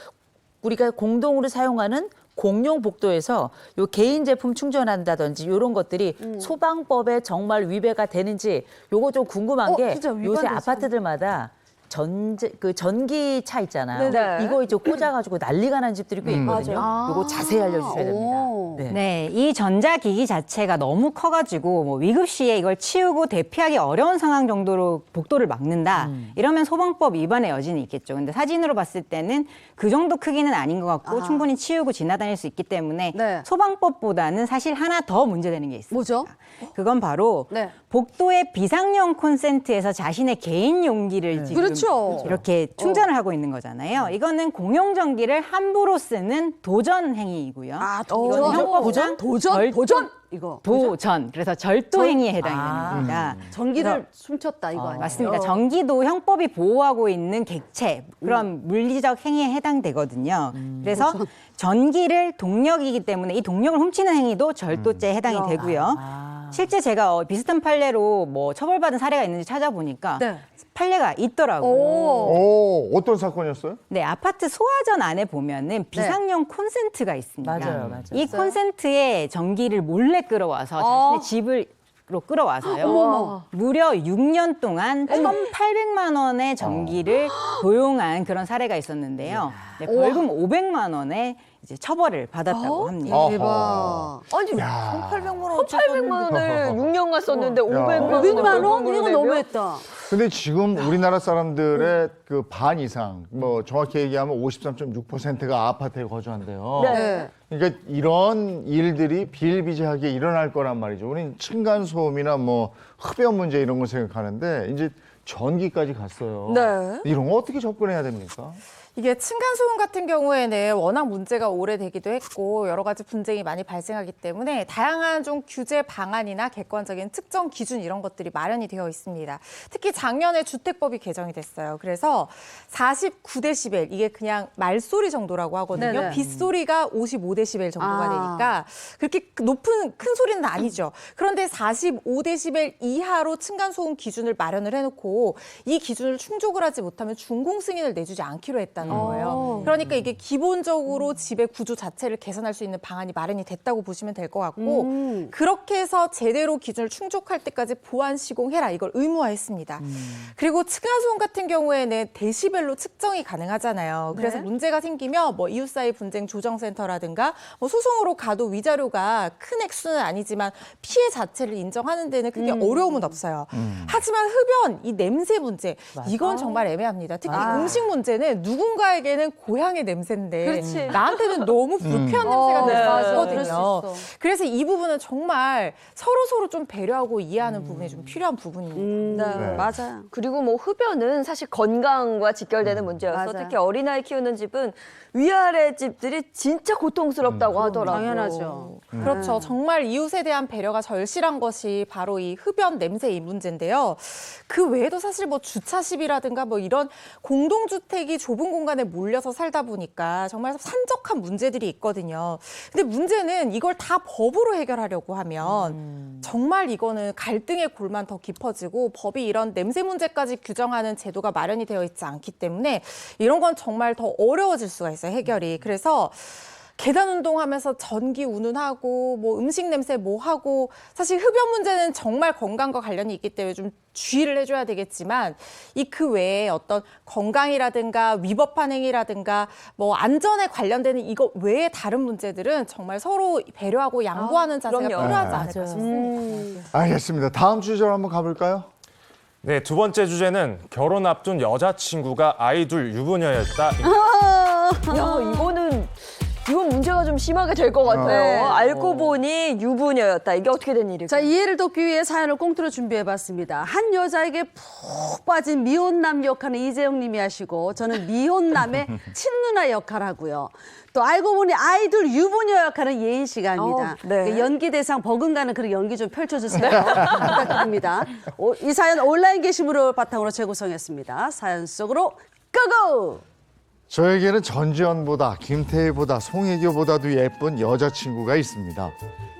우리가 공동으로 사용하는 공용 복도에서 요 개인 제품 충전한다든지 이런 것들이 소방법에 정말 위배가 되는지 요거 좀 궁금한 게 진짜 요새 위반되지 아파트들마다 전기차 있잖아요. 네네. 이거 이제 꽂아가지고 난리가 난 집들이 꽤 있거든요. 이거 자세히 알려주셔야 됩니다. 오. 네. 네, 이 전자기기 자체가 너무 커가지고 뭐 위급 시에 이걸 치우고 대피하기 어려운 상황 정도로 복도를 막는다. 이러면 소방법 위반의 여지는 있겠죠. 근데 사진으로 봤을 때는 그 정도 크기는 아닌 것 같고 충분히 치우고 지나다닐 수 있기 때문에 네. 소방법보다는 사실 하나 더 문제되는 게 있습니다. 뭐죠? 그건 바로 네. 복도의 비상용 콘센트에서 자신의 개인 용기를 지금 그렇죠. 이렇게 충전을 하고 있는 거잖아요. 이거는 공용 전기를 함부로 쓰는 도전 행위이고요. 아, 이거는 형법상 도전? 이거. 도전. 그래서 절도 행위에 해당이 되는 겁니다. 전기를 훔쳤다 이거 아니에요? 맞습니다. 전기도 형법이 보호하고 있는 객체, 그런 물리적 행위에 해당되거든요. 그래서 전기를 동력이기 때문에 이 동력을 훔치는 행위도 절도죄에 해당이 되고요. 실제 제가 비슷한 판례로 뭐 처벌받은 사례가 있는지 찾아보니까 네. 판례가 있더라고요. 오, 어떤 사건이었어요? 네, 아파트 소화전 안에 보면은 비상용 콘센트가 있습니다. 맞아요, 맞아요. 이 콘센트에 전기를 몰래 끌어와서 자신의 집으로 끌어와서요. 무려 6년 동안 1,800만 원의 전기를 도용한 그런 사례가 있었는데요. 네, 벌금 500만 원에 이제 처벌을 받았다고 합니다. 어허. 대박. 아니, 1,800만 원. 1,800만 원을 6년간 썼는데 500만 원. 500만 원? 이거 너무했다. 근데 지금 우리나라 사람들의 그 반 이상, 뭐 정확히 얘기하면 53.6%가 아파트에 거주한대요. 네. 그러니까 이런 일들이 비일비재하게 일어날 거란 말이죠. 우리는 층간소음이나 뭐 흡연 문제 이런 거 생각하는데 이제 전기까지 갔어요. 네. 이런 거 어떻게 접근해야 됩니까? 이게 층간소음 같은 경우에는 워낙 문제가 오래되기도 했고 여러 가지 분쟁이 많이 발생하기 때문에 다양한 좀 규제 방안이나 객관적인 특정 기준 이런 것들이 마련이 되어 있습니다. 특히 작년에 주택법이 개정이 됐어요. 그래서 49데시벨 이게 그냥 말소리 정도라고 하거든요. 네네. 빗소리가 55데시벨 정도가 아. 되니까 그렇게 높은 큰 소리는 아니죠. 그런데 45데시벨 이하로 층간소음 기준을 마련을 해놓고 이 기준을 충족을 하지 못하면 준공 승인을 내주지 않기로 했다는 거예요. 그러니까 이게 기본적으로 집의 구조 자체를 개선할 수 있는 방안이 마련이 됐다고 보시면 될 것 같고 그렇게 해서 제대로 기준을 충족할 때까지 보안 시공해라 이걸 의무화했습니다. 그리고 층간소음 같은 경우에는 데시벨로 측정이 가능하잖아요. 그래서 문제가 생기면 뭐 이웃 사이 분쟁 조정센터라든가 뭐 소송으로 가도 위자료가 큰 액수는 아니지만 피해 자체를 인정하는 데는 크게 어려움은 없어요. 하지만 흡연, 이 냄새 문제 이건 정말 애매합니다. 특히 음식 문제는 누군가에게는 고향의 냄새인데 그렇지. 나한테는 너무 불쾌한 냄새가 네. 날 맞아. 수 그럴 수 있거든요. 있어. 그래서 이 부분은 정말 서로 좀 배려하고 이해하는 부분이 좀 필요한 부분입니다. 네. 맞아요. 그리고 뭐 흡연은 사실 건강과 직결되는 문제여서 맞아요. 특히 어린아이 키우는 집은 위아래 집들이 진짜 고통스럽다고 하더라고요. 당연하죠. 그렇죠. 정말 이웃에 대한 배려가 절실한 것이 바로 이 흡연 냄새 이 문제인데요. 그 외에도 사실 뭐 주차십이라든가 뭐 이런 공동주택이 좁은 공간에 몰려서 살다 보니까 정말 산적한 문제들이 있거든요. 근데 문제는 이걸 다 법으로 해결하려고 하면 정말 이거는 갈등의 골만 더 깊어지고 법이 이런 냄새 문제까지 규정하는 제도가 마련이 되어 있지 않기 때문에 이런 건 정말 더 어려워질 수가 있어요, 해결이. 그래서 계단 운동하면서 전기 운운하고 뭐 음식 냄새 뭐 하고 사실 흡연 문제는 정말 건강과 관련이 있기 때문에 좀 주의를 해줘야 되겠지만 이 그 외에 어떤 건강이라든가 위법한 행위라든가 뭐 안전에 관련되는 이거 외에 다른 문제들은 정말 서로 배려하고 양보하는 자세가 그럼요. 필요하지 네. 않을까 싶습니다. 알겠습니다. 다음 주제로 한번 가볼까요? 네, 두 번째 주제는 결혼 앞둔 여자친구가 아이 둘 유부녀였다. 야, 이건 문제가 좀 심하게 될 것 같아요. 네. 알고 보니 유부녀였다. 이게 어떻게 된 일일까요? 자, 이해를 돕기 위해 사연을 꽁트로 준비해봤습니다. 한 여자에게 푹 빠진 미혼남 역할은 이재영 님이 하시고 저는 미혼남의 친누나 역할하고요. 또 알고 보니 아이들 유부녀 역할은 예인 씨가 합니다. 네. 연기 대상 버금가는 그런 연기 좀 펼쳐주세요. 부탁드립니다. 이 사연 온라인 게시물을 바탕으로 재구성했습니다. 사연 속으로 고고! 저에게는 전지현보다 김태희보다 송혜교보다도 예쁜 여자친구가 있습니다.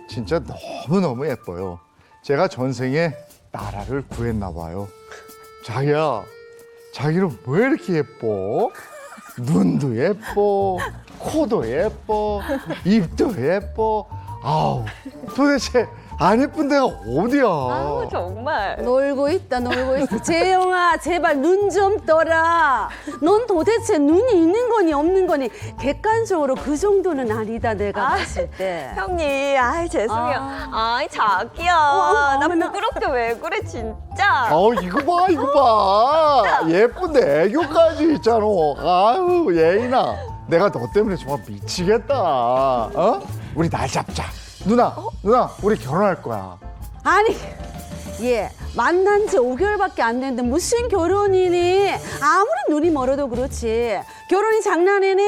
진짜 너무너무 예뻐요. 제가 전생에 나라를 구했나 봐요. 자기야, 자기는 왜 이렇게 예뻐? 눈도 예뻐, 코도 예뻐, 입도 예뻐. 아우, 도대체 안 예쁜 데가 어디야? 아우 정말. 놀고 있다, 놀고 있어. 재영아, 제발 눈 좀 떠라. 넌 도대체 눈이 있는 거니 없는 거니 객관적으로 그 정도는 아니다, 내가 봤을 때. 형님, 아이 죄송해요. 아이 자기야, 나 어머나. 부끄럽게 왜 그래 진짜. 이거 봐, 이거 봐. 예쁜데 애교까지 있잖아. 아유, 예인아. 내가 너 때문에 정말 미치겠다. 어? 우리 날 잡자. 누나, 우리 결혼할 거야. 아니, 예, 만난 지 5개월밖에 안 됐는데 무슨 결혼이니? 아무리 눈이 멀어도 그렇지. 결혼이 장난이니?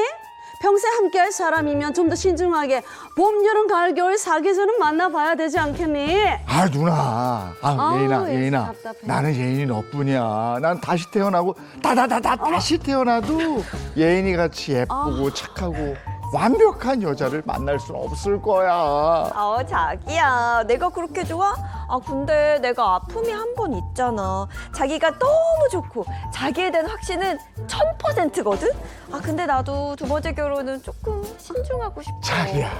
평생 함께할 사람이면 좀 더 신중하게 봄, 여름, 가을, 겨울 사계절은 만나봐야 되지 않겠니? 누나. 예인아, 예, 예인아. 답답해. 나는 예인이 너뿐이야. 난 다시 태어나고, 다시 태어나도 예인이 같이 예쁘고 착하고 완벽한 여자를 만날 수는 없을 거야. 자기야, 내가 그렇게 좋아? 근데 내가 아픔이 한 번 있잖아. 자기가 너무 좋고 자기에 대한 확신은 1000%거든? 근데 나도 두 번째 결혼은 조금 신중하고 싶어. 자기야,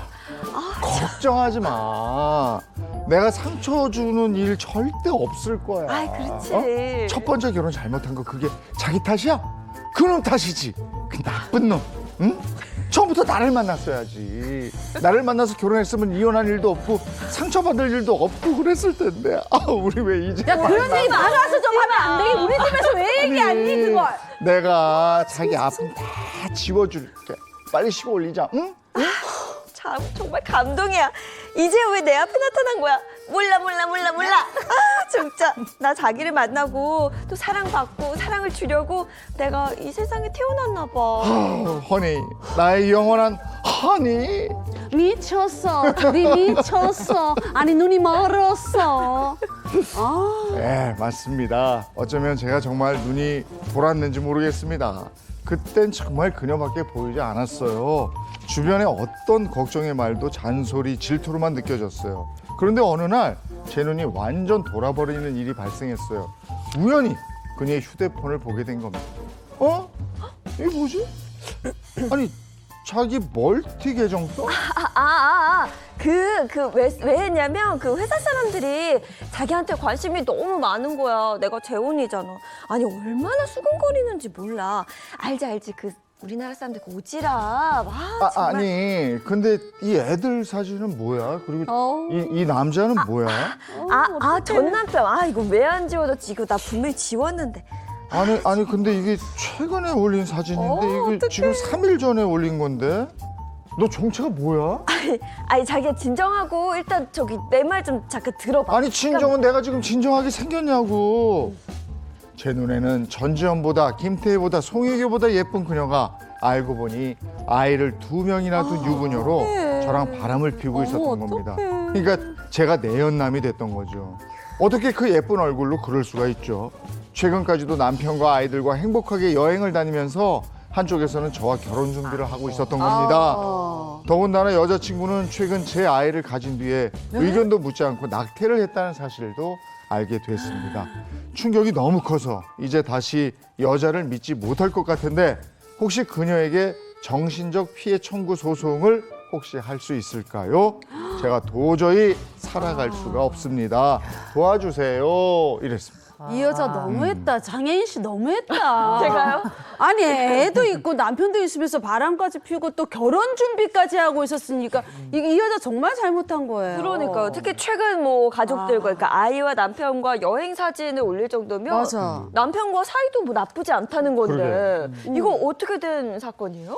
걱정하지 마. 내가 상처 주는 일 절대 없을 거야. 그렇지. 첫 번째 결혼 잘못한 거 그게 자기 탓이야? 그놈 탓이지. 그 나쁜 놈. 응? 처음부터 나를 만났어야지. 나를 만나서 결혼했으면 이혼할 일도 없고 상처받을 일도 없고 그랬을 텐데. 우리 왜 이제 야, 그런 얘기 나가서 좀 하면 안 되게 우리 집에서 왜 얘기하니, 그걸? 내가 자기 아픔 다 지워줄게. 빨리 쉬고 올리자. 응? 참 정말 감동이야. 이제 왜 내 앞에 나타난 거야? 몰라. 진짜 나 자기를 만나고 또 사랑받고 사랑을 주려고 내가 이 세상에 태어났나 봐. 허니, 나의 영원한 허니. 미쳤어. 네 미쳤어. 아니, 눈이 멀었어. 네, 맞습니다. 어쩌면 제가 정말 눈이 돌았는지 모르겠습니다. 그땐 정말 그녀밖에 보이지 않았어요. 주변에 어떤 걱정의 말도 잔소리, 질투로만 느껴졌어요. 그런데 어느 날 제 눈이 완전 돌아버리는 일이 발생했어요. 우연히 그녀의 휴대폰을 보게 된 겁니다. 이게 뭐지? 아니, 자기 멀티 계정 써? 왜 했냐면 그 회사 사람들이 자기한테 관심이 너무 많은 거야. 내가 재혼이잖아. 아니 얼마나 수근거리는지 몰라. 알지 그 우리나라 사람들 그 오지랖. 정말. 아니, 근데 이 애들 사진은 뭐야? 그리고 이 남자는 뭐야? 전 남편. 이거 왜 안 지워졌지? 이거 나 분명히 지웠는데. 아니 근데 이게 최근에 올린 사진인데 이게 지금 3일 전에 올린 건데? 너 정체가 뭐야? 아니 자기야 진정하고 일단 저기 내 말 좀 잠깐 들어봐. 아니 진정은 내가 지금 진정하게 생겼냐고. 제 눈에는 전지현보다 김태희보다 송혜교보다 예쁜 그녀가 알고 보니 아이를 2명이나 둔 유부녀로 저랑 바람을 피우고 있었던 겁니다. 그러니까 제가 내연남이 됐던 거죠. 어떻게 그 예쁜 얼굴로 그럴 수가 있죠. 최근까지도 남편과 아이들과 행복하게 여행을 다니면서 한쪽에서는 저와 결혼 준비를 하고 있었던 겁니다. 더군다나 여자친구는 최근 제 아이를 가진 뒤에 의견도 묻지 않고 낙태를 했다는 사실도 알게 됐습니다. 충격이 너무 커서 이제 다시 여자를 믿지 못할 것 같은데 혹시 그녀에게 정신적 피해 청구 소송을 혹시 할 수 있을까요? 제가 도저히 살아갈 수가 없습니다. 도와주세요. 이랬습니다. 이 여자 너무했다. 장혜인 씨 너무했다. 제가요? 아니, 애도 있고 남편도 있으면서 바람까지 피우고 또 결혼 준비까지 하고 있었으니까 이 여자 정말 잘못한 거예요. 그러니까요. 특히 최근 뭐 가족들과 그러니까 아이와 남편과 여행 사진을 올릴 정도면 맞아. 남편과 사이도 뭐 나쁘지 않다는 건데 이거 어떻게 된 사건이에요?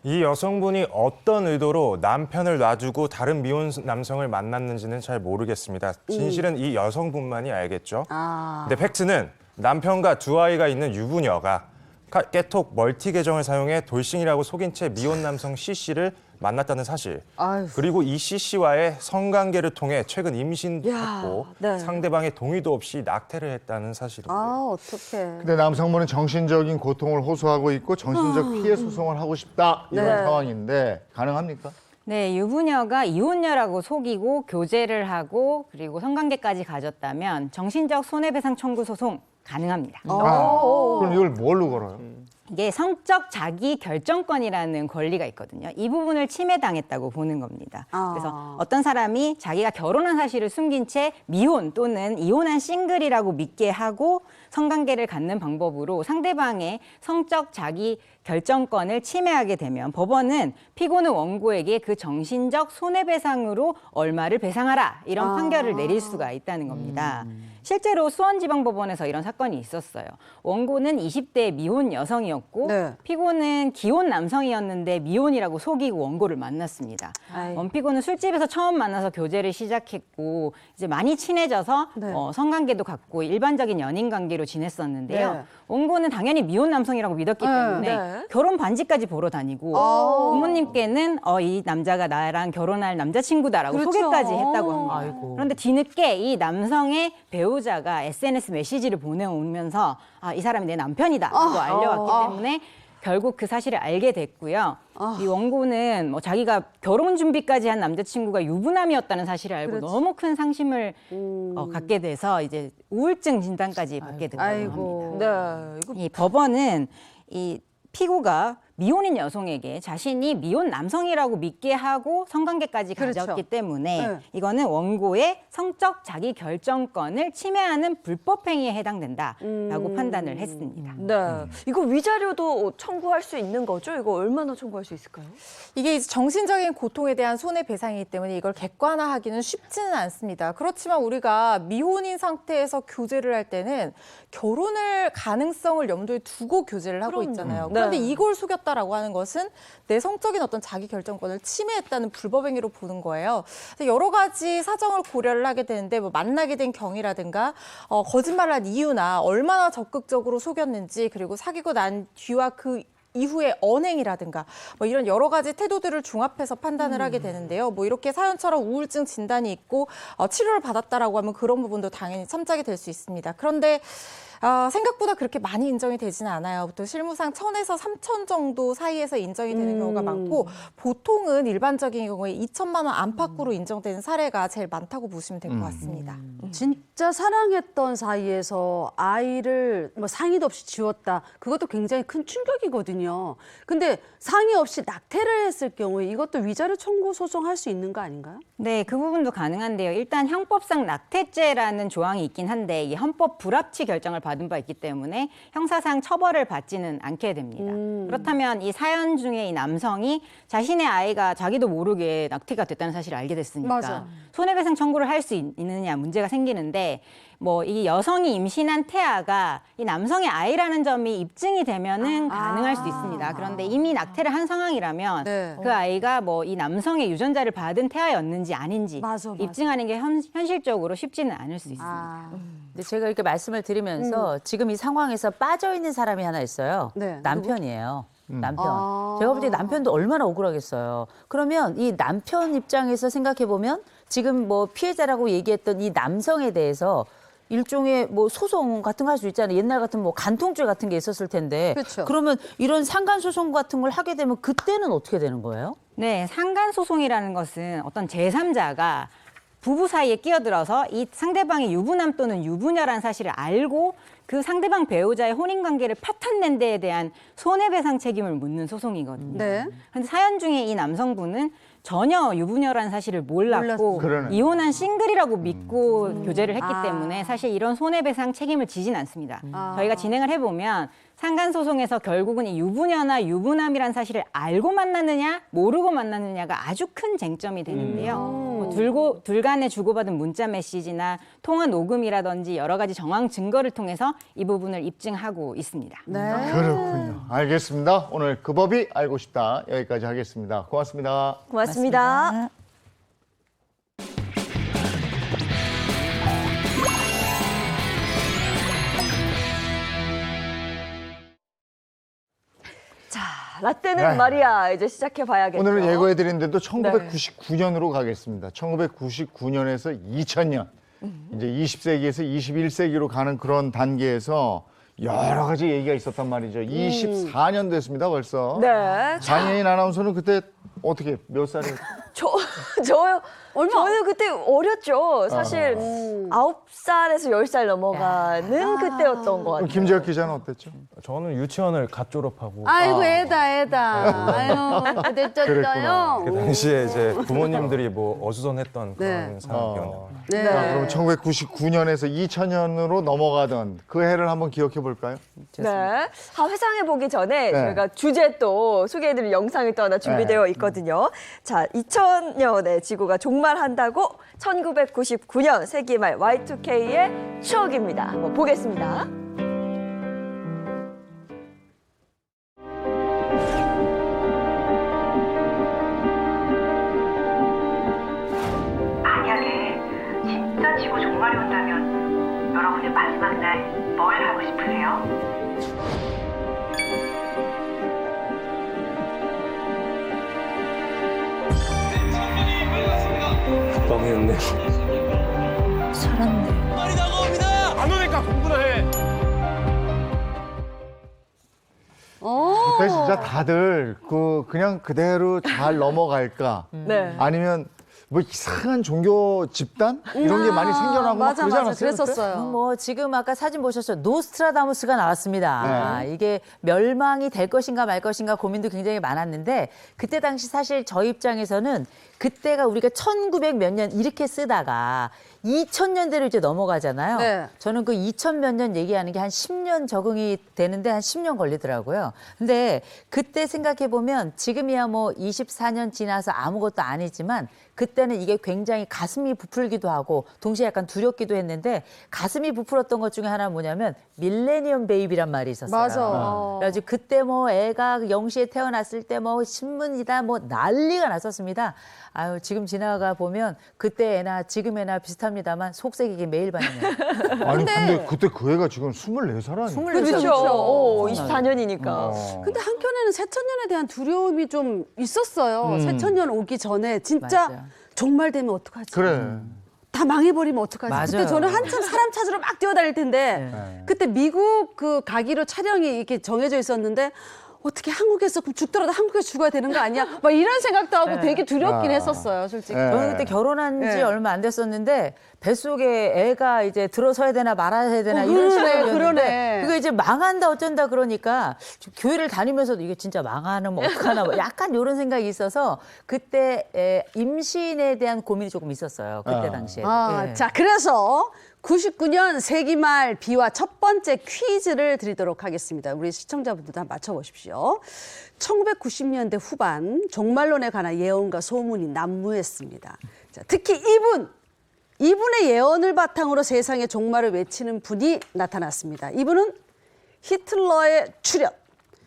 이 여성분이 어떤 의도로 남편을 놔두고 다른 미혼 남성을 만났는지는 잘 모르겠습니다. 진실은 이 여성분만이 알겠죠. 근데 팩트는 남편과 2아이가 있는 유부녀가 깨톡 멀티 계정을 사용해 돌싱이라고 속인 채 미혼 남성 C씨를 만났다는 사실. 아유. 그리고 이 C씨와의 성관계를 통해 최근 임신도 했고 네. 상대방의 동의도 없이 낙태를 했다는 사실인데요. 어떡해. 근데 남성분은 정신적인 고통을 호소하고 있고 정신적 피해 소송을 하고 싶다 이런 상황인데 가능합니까? 네, 유부녀가 이혼녀라고 속이고 교제를 하고 그리고 성관계까지 가졌다면 정신적 손해배상 청구 소송 가능합니다. 그럼 이걸 뭘로 걸어요? 이게 성적 자기 결정권이라는 권리가 있거든요. 이 부분을 침해당했다고 보는 겁니다. 그래서 어떤 사람이 자기가 결혼한 사실을 숨긴 채 미혼 또는 이혼한 싱글이라고 믿게 하고 성관계를 갖는 방법으로 상대방의 성적 자기 결정권을 침해하게 되면 법원은 피고는 원고에게 그 정신적 손해배상으로 얼마를 배상하라 이런 판결을 내릴 수가 있다는 겁니다. 실제로 수원지방법원에서 이런 사건이 있었어요. 원고는 20대 미혼 여성이었고 네. 피고는 기혼 남성이었는데 미혼이라고 속이고 원고를 만났습니다. 원피고는 술집에서 처음 만나서 교제를 시작했고 이제 많이 친해져서 네. 성관계도 갖고 일반적인 연인 관계로 지냈었는데요. 네. 원고는 당연히 미혼 남성이라고 믿었기 때문에 네. 결혼 반지까지 보러 다니고 부모님께는 이 남자가 나랑 결혼할 남자친구다라고 그렇죠. 소개까지 했다고 합니다. 아이고. 그런데 뒤늦게 이 남성의 배우자가 SNS 메시지를 보내오면서 이 사람이 내 남편이다라고 알려왔기 때문에 결국 그 사실을 알게 됐고요. 이 원고는 자기가 결혼 준비까지 한 남자친구가 유부남이었다는 사실을 알고 너무 큰 상심을 갖게 돼서 이제 우울증 진단까지 받게 됐다고 아이고. 합니다. 네. 이거 이 법원은 이 피고가 미혼인 여성에게 자신이 미혼 남성이라고 믿게 하고 성관계까지 그렇죠. 가졌기 때문에 네. 이거는 원고의 성적 자기 결정권을 침해하는 불법 행위에 해당된다라고 판단을 했습니다. 네. 이거 위자료도 청구할 수 있는 거죠? 이거 얼마나 청구할 수 있을까요? 이게 이제 정신적인 고통에 대한 손해배상이기 때문에 이걸 객관화하기는 쉽지는 않습니다. 그렇지만 우리가 미혼인 상태에서 교제를 할 때는 결혼을 가능성을 염두에 두고 교제를 하고 그럼요. 있잖아요. 네. 그런데 이걸 속였다라고 하는 것은 내 성적인 어떤 자기 결정권을 침해했다는 불법 행위로 보는 거예요. 그래서 여러 가지 사정을 고려를 하게 되는데 뭐 만나게 된 경위라든가 거짓말을 한 이유나 얼마나 적극적으로 속였는지 그리고 사귀고 난 뒤와 그 이후의 언행이라든가 뭐 이런 여러 가지 태도들을 중합해서 판단을 하게 되는데요. 뭐 이렇게 사연처럼 우울증 진단이 있고 치료를 받았다라고 하면 그런 부분도 당연히 참작이 될 수 있습니다. 그런데 생각보다 그렇게 많이 인정이 되지는 않아요. 보통 실무상 1,000에서 3,000 정도 사이에서 인정이 되는 경우가 많고 보통은 일반적인 경우에 2천만 원 안팎으로 인정되는 사례가 제일 많다고 보시면 될 것 같습니다. 진짜 사랑했던 사이에서 아이를 뭐 상의도 없이 지웠다. 그것도 굉장히 큰 충격이거든요. 근데 상의 없이 낙태를 했을 경우에 이것도 위자료 청구 소송할 수 있는 거 아닌가요? 네, 그 부분도 가능한데요. 일단 형법상 낙태죄라는 조항이 있긴 한데 이 헌법 불합치 결정을 받은 바 있기 때문에 형사상 처벌을 받지는 않게 됩니다. 그렇다면 이 사연 중에 이 남성이 자신의 아이가 자기도 모르게 낙태가 됐다는 사실을 알게 됐으니까 맞아. 손해배상 청구를 할 수 있느냐 문제가 생기는데 뭐 이 여성이 임신한 태아가 이 남성의 아이라는 점이 입증이 되면은 가능할 수 있습니다. 그런데 이미 낙태를 한 상황이라면 네. 그 아이가 뭐 이 남성의 유전자를 받은 태아였는지 아닌지 맞아. 입증하는 게 현실적으로 쉽지는 않을 수 있습니다. 근데 제가 이렇게 말씀을 드리면서 지금 이 상황에서 빠져 있는 사람이 하나 있어요. 네. 남편이에요. 남편. 아. 제가 볼 때 남편도 얼마나 억울하겠어요. 그러면 이 남편 입장에서 생각해 보면 지금 뭐 피해자라고 얘기했던 이 남성에 대해서 일종의 뭐 소송 같은 거 할 수 있잖아요. 옛날 같은 뭐 간통죄 같은 게 있었을 텐데. 그렇죠. 그러면 이런 상간 소송 같은 걸 하게 되면 그때는 어떻게 되는 거예요? 네, 상간소송이라는 것은 어떤 제3자가 부부 사이에 끼어들어서 이 상대방이 유부남 또는 유부녀라는 사실을 알고 그 상대방 배우자의 혼인관계를 파탄낸 데에 대한 손해배상 책임을 묻는 소송이거든요. 네. 그런데 사연 중에 이 남성분은 전혀 유부녀라는 사실을 몰랐고 그러네. 이혼한 싱글이라고 믿고 교제를 했기 때문에 사실 이런 손해배상 책임을 지진 않습니다. 저희가 진행을 해보면 상간소송에서 결국은 이 유부녀나 유부남이란 사실을 알고 만났느냐 모르고 만났느냐가 아주 큰 쟁점이 되는데요. 뭐 둘 간에 주고받은 문자 메시지나 통화 녹음이라든지 여러 가지 정황 증거를 통해서 이 부분을 입증하고 있습니다. 네. 그렇군요. 알겠습니다. 오늘 그 법이 알고 싶다. 여기까지 하겠습니다. 고맙습니다. 고맙습니다. 자, 라떼는 네. 마리아 이제 시작해 봐야겠죠. 오늘은 예고해드린 데도 1999년으로 가겠습니다. 1999년에서 2000년. 이제 20세기에서 21세기로 가는 그런 단계에서 여러 가지 얘기가 있었단 말이죠. 24년 됐습니다, 벌써. 네. 장혜인 아나운서는 그때 어떻게 몇 살에? 저요. 저는 그때 어렸죠. 사실 9살에서 10살 넘어가는 그때였던 것 같아요. 김재혁 기자는 어땠죠? 저는 유치원을 갓 졸업하고 아이고 애다. 아유 그랬었어요. 그 당시에 이제 부모님들이 뭐 어수선했던 네. 그런 상황이었네요. 네. 자, 그럼 1999년에서 2000년으로 넘어가던 그 해를 한번 기억해 볼까요? 네. 회상해 보기 전에 네. 저희가 주제 또 소개해드릴 영상이 또 하나 준비되어 있거든요. 자, 2000년에 지구가 종말한다고 1999년 세기말 Y2K의 추억입니다. 한번 보겠습니다. 만약에 진짜 지구 종말이 온다면 여러분의 마지막 날 뭘 하고 싶으세요? 국방이었네요. 그때 진짜 다들 그냥 그대로 잘 넘어갈까? 네. 아니면 뭐 이상한 종교 집단 이런 게 많이 생겨나고 막 맞아 그러지 맞아 않았어요? 그때? 그랬었어요. 뭐 지금 아까 사진 보셨죠? 노스트라다무스가 나왔습니다. 네. 이게 멸망이 될 것인가 말 것인가 고민도 굉장히 많았는데 그때 당시 사실 저희 입장에서는 그때가 우리가 1900 몇 년 이렇게 쓰다가 2000년대로 이제 넘어가잖아요. 네. 저는 그 2000 몇 년 얘기하는 게 한 10년 적응이 되는데 한 10년 걸리더라고요. 근데 그때 생각해 보면 지금이야 뭐 24년 지나서 아무것도 아니지만 그때는 이게 굉장히 가슴이 부풀기도 하고 동시에 약간 두렵기도 했는데 가슴이 부풀었던 것 중에 하나는 뭐냐면 밀레니엄 베이비란 말이 있었어요. 맞아. 그래가지고 그때 뭐 애가 0시에 태어났을 때 뭐 신문이다 뭐 난리가 났었습니다. 아유 지금 지나가 보면 그때 애나 지금 애나 비슷합니다만 속색이게 매일 봤네요. 아니 근데 그때 그 애가 지금 24살 아니에요? 그렇죠. 24년이니까. 근데 한켠에는 새천년에 대한 두려움이 좀 있었어요. 새천년 오기 전에 진짜 맞아요. 종말되면 어떡하지? 그래. 다 망해버리면 어떡하지? 맞아요. 그때 저는 한참 사람 찾으러 막 뛰어다닐 텐데 네. 그때 미국 그 가기로 차량이 이렇게 정해져 있었는데 어떻게 한국에서 그럼 죽더라도 한국에서 죽어야 되는 거 아니야? 막 이런 생각도 하고 되게 두렵긴 아. 했었어요, 솔직히. 네. 저는 그때 결혼한 지 네. 얼마 안 됐었는데 뱃속에 애가 이제 들어서야 되나 말아야 되나 이런 그러네, 시간이었는데 그러네. 그거 이제 망한다 어쩐다 그러니까 교회를 다니면서도 이게 진짜 망하면 어떡하나 뭐 약간 이런 생각이 있어서 그때 임신에 대한 고민이 조금 있었어요. 그때 당시에. 예. 자, 그래서 99년 세기말 비화 첫 번째 퀴즈를 드리도록 하겠습니다. 우리 시청자분들도 한번 맞춰보십시오. 1990년대 후반 종말론에 관한 예언과 소문이 난무했습니다. 자, 특히 이분의 예언을 바탕으로 세상의 종말을 외치는 분이 나타났습니다. 이분은 히틀러의 출현,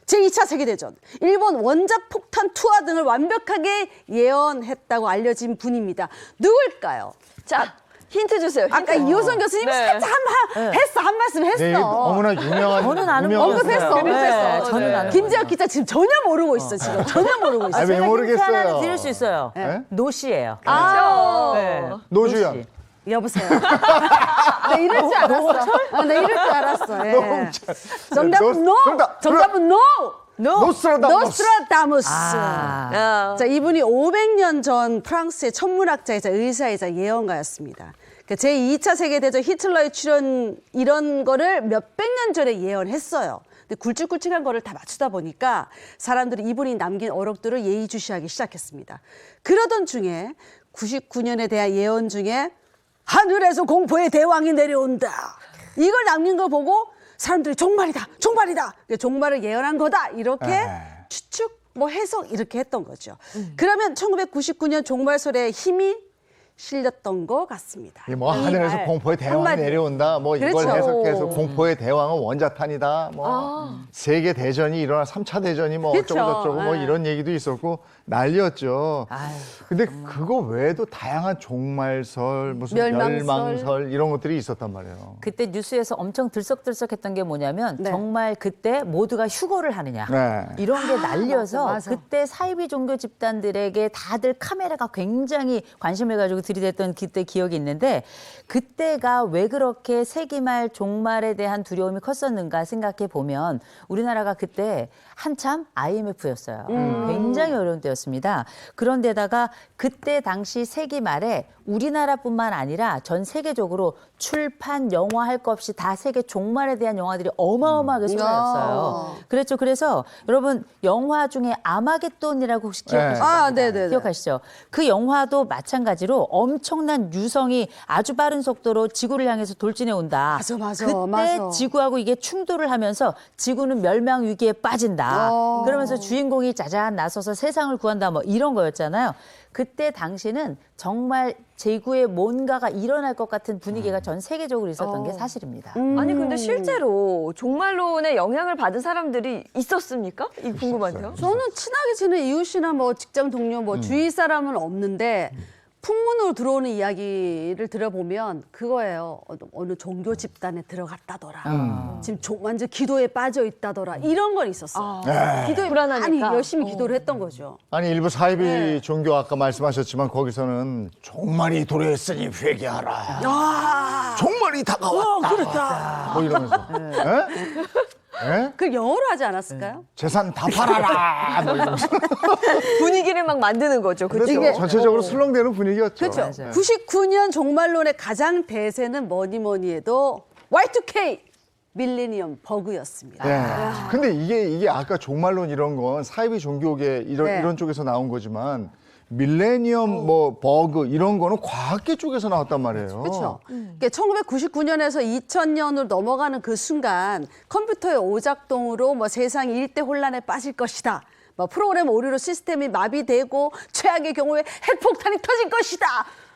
제2차 세계대전, 일본 원자폭탄 투하 등을 완벽하게 예언했다고 알려진 분입니다. 누굴까요? 자, 힌트 주세요. 힌트. 아까 이호선 교수님이 네. 살짝 한 말씀 했어. 네, 너무나 유명한 저는 아는 유명한 언급했어, 분이에요. 언급했어. 저는 아는 김재혁 기자 지금 전혀 모르고 있어, 지금. 전혀 모르고 있어. 아, 왜 제가 힌트 모르겠어요? 하나는 드릴 수 있어요. 네? 노씨예요. 아, 노주현. 여보세요. 나 이럴 줄 알았어. 나 이럴 줄 알았어. 예. 정답은 no. 정답은 no. 노스트라다무스. 아. 자, 이분이 500년 전 프랑스의 천문학자이자 의사이자 예언가였습니다. 그러니까 제2차 세계대전 히틀러의 출현 이런 거를 몇백 년 전에 예언했어요. 근데 굵직굵직한 거를 다 맞추다 보니까 사람들이 이분이 남긴 어록들을 예의주시하기 시작했습니다. 그러던 중에 99년에 대한 예언 중에 하늘에서 공포의 대왕이 내려온다. 이걸 남긴 거 보고 사람들이 종말이다. 종말을 예언한 거다. 이렇게 추측, 해석 이렇게 했던 거죠. 그러면 1999년 종말설의 힘이 실렸던 것 같습니다. 뭐 하늘에서 공포의 대왕이 한마디. 내려온다. 뭐 이걸 그렇죠. 해석해서 공포의 대왕은 원자탄이다. 뭐 세계 대전이 일어나 3차 대전이 뭐 그렇죠. 어쩌고 저쩌고 뭐 네. 이런 얘기도 있었고 난리였죠. 아유, 근데 그거 외에도 다양한 종말설, 무슨 멸망설. 멸망설 이런 것들이 있었단 말이에요. 그때 뉴스에서 엄청 들썩들썩했던 게 뭐냐면 네. 정말 그때 모두가 휴거를 하느냐 네. 이런 게 날려서 맞아. 그때 사이비 종교 집단들에게 다들 카메라가 굉장히 관심을 가지고 들이댔던 그때 기억이 있는데 그때가 왜 그렇게 세기말 종말에 대한 두려움이 컸었는가 생각해 보면 우리나라가 그때 한참 IMF였어요. 굉장히 어려운 때였습니다. 그런데다가 그때 당시 세기말에 우리나라뿐만 아니라 전 세계적으로 출판, 영화 할 것 없이 다 세계 종말에 대한 영화들이 어마어마하게 쏟아졌어요. 그랬죠. 그래서 여러분 영화 중에 아마겟돈이라고 혹시 기억하시죠? 아, 네네. 기억하시죠? 그 영화도 마찬가지로 엄청난 유성이 아주 빠른 속도로 지구를 향해서 돌진해 온다. 맞아, 그때 맞아. 지구하고 이게 충돌을 하면서 지구는 멸망 위기에 빠진다. 그러면서 주인공이 짜잔 나서서 세상을 구한다. 뭐 이런 거였잖아요. 그때 당시는 정말 지구에 뭔가가 일어날 것 같은 분위기가 전 세계적으로 있었던 게 사실입니다. 아니 근데 실제로 종말론에 영향을 받은 사람들이 있었습니까? 이거 궁금한데요. 저는 친하게 지낸 이웃이나 뭐 직장 동료, 뭐 주위 사람은 없는데 풍문으로 들어오는 이야기를 들어보면 그거예요. 어느 종교 집단에 들어갔다더라. 지금 완전 기도에 빠져 있다더라. 이런 건 있었어. 기도에 불안하니까. 많이 열심히 기도를 했던 거죠. 아니 일부 사이비 종교 아까 말씀하셨지만 거기서는 종말이 도래했으니 회개하라. 종말이 다가왔다. 그렇다. 뭐 이러면서. 예? 그 영어로 하지 않았을까요? 재산 다 팔아라. 뭐 이러면서. 분위기를 막 만드는 거죠. 그렇죠? 그렇죠. 전체적으로 술렁대는 분위기였죠. 그렇죠. 맞아요. 99년 종말론의 가장 대세는 뭐니 해도 Y2K 밀레니엄 버그였습니다. 네. 근데 이게 아까 종말론 이런 건 사이비 종교계 이런 쪽에서 나온 거지만 밀레니엄 뭐 버그 이런 거는 과학계 쪽에서 나왔단 말이에요. 그렇죠. 1999년에서 2000년으로 넘어가는 그 순간 컴퓨터의 오작동으로 뭐 세상이 일대 혼란에 빠질 것이다. 뭐 프로그램 오류로 시스템이 마비되고 최악의 경우에 핵폭탄이 터질 것이다.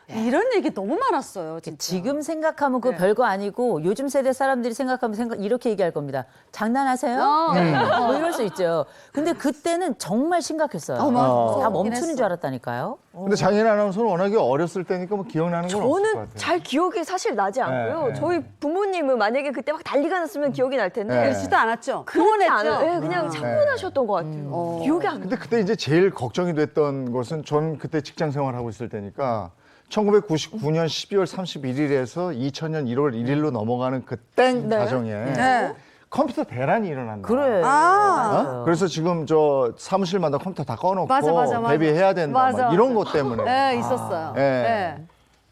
이런 얘기 너무 많았어요. 진짜. 지금 생각하면 그거 별거 아니고 요즘 세대 사람들이 생각하면 이렇게 얘기할 겁니다. 장난하세요? 뭐 이럴 수 있죠. 근데 그때는 정말 심각했어요. 다 멈추는 줄 알았다니까요. 근데 장인 아나운서는 워낙에 어렸을 때니까 뭐 기억나는 건 없을 것 저는 같아요. 잘 기억이 사실 나지 않고요. 네. 저희 부모님은 만약에 그때 막 난리가 났으면 기억이 날 텐데 네. 그렇지도 않았죠. 그렇지 않아요. 흥분했죠. 네, 그냥 차분하셨던 것 같아요. 기억이 안 나요. 근데 그때 이제 제일 걱정이 됐던 것은 전 그때 직장 생활하고 있을 때니까 1999년 12월 31일에서 2000년 1월 1일로 넘어가는 그 땡 가정에 네. 컴퓨터 대란이 일어난다. 그래. 어? 그래서 지금 저 사무실마다 컴퓨터 다 꺼놓고 맞아. 대비해야 된다. 맞아, 막 이런 맞아. 것 때문에. 네, 있었어요. 네.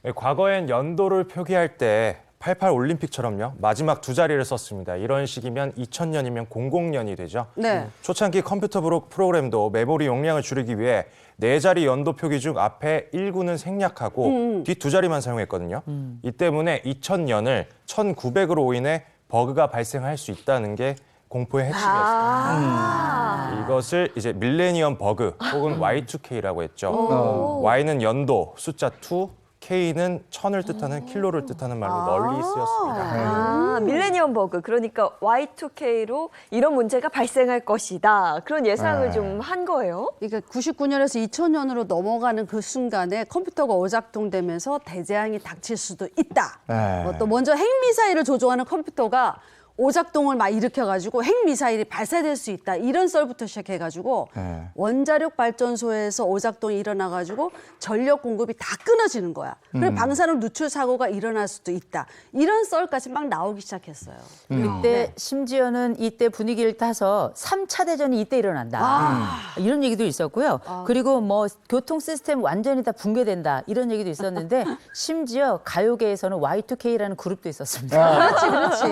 네. 과거엔 연도를 표기할 때 88 올림픽처럼요. 마지막 두 자리를 썼습니다. 이런 식이면 2000년이면 00년이 되죠. 네. 초창기 컴퓨터 프로그램도 메모리 용량을 줄이기 위해 네 자리 연도 표기 중 앞에 19는 생략하고 뒤 두 자리만 사용했거든요. 이 때문에 2000년을 1900으로 오인해 버그가 발생할 수 있다는 게 공포의 핵심이었습니다. 이것을 이제 밀레니엄 버그 혹은 Y2K라고 했죠. Y는 연도, 숫자 2, K는 천을 뜻하는 킬로를 뜻하는 말로 널리 쓰였습니다. 밀레니엄 버그, 그러니까 Y2K로 이런 문제가 발생할 것이다. 그런 예상을 좀 한 거예요. 그러니까 99년에서 2000년으로 넘어가는 그 순간에 컴퓨터가 오작동되면서 대재앙이 닥칠 수도 있다. 네. 또 먼저 핵미사일을 조종하는 컴퓨터가 오작동을 막 일으켜가지고 핵미사일이 발사될 수 있다. 이런 썰부터 시작해가지고 네. 원자력 발전소에서 오작동이 일어나가지고 전력 공급이 다 끊어지는 거야. 그리고 방사능 누출 사고가 일어날 수도 있다. 이런 썰까지 막 나오기 시작했어요. 그때 심지어는 이때 분위기를 타서 3차 대전이 이때 일어난다. 이런 얘기도 있었고요. 그리고 뭐 교통 시스템 완전히 다 붕괴된다. 이런 얘기도 있었는데 심지어 가요계에서는 Y2K라는 그룹도 있었습니다. 그렇지.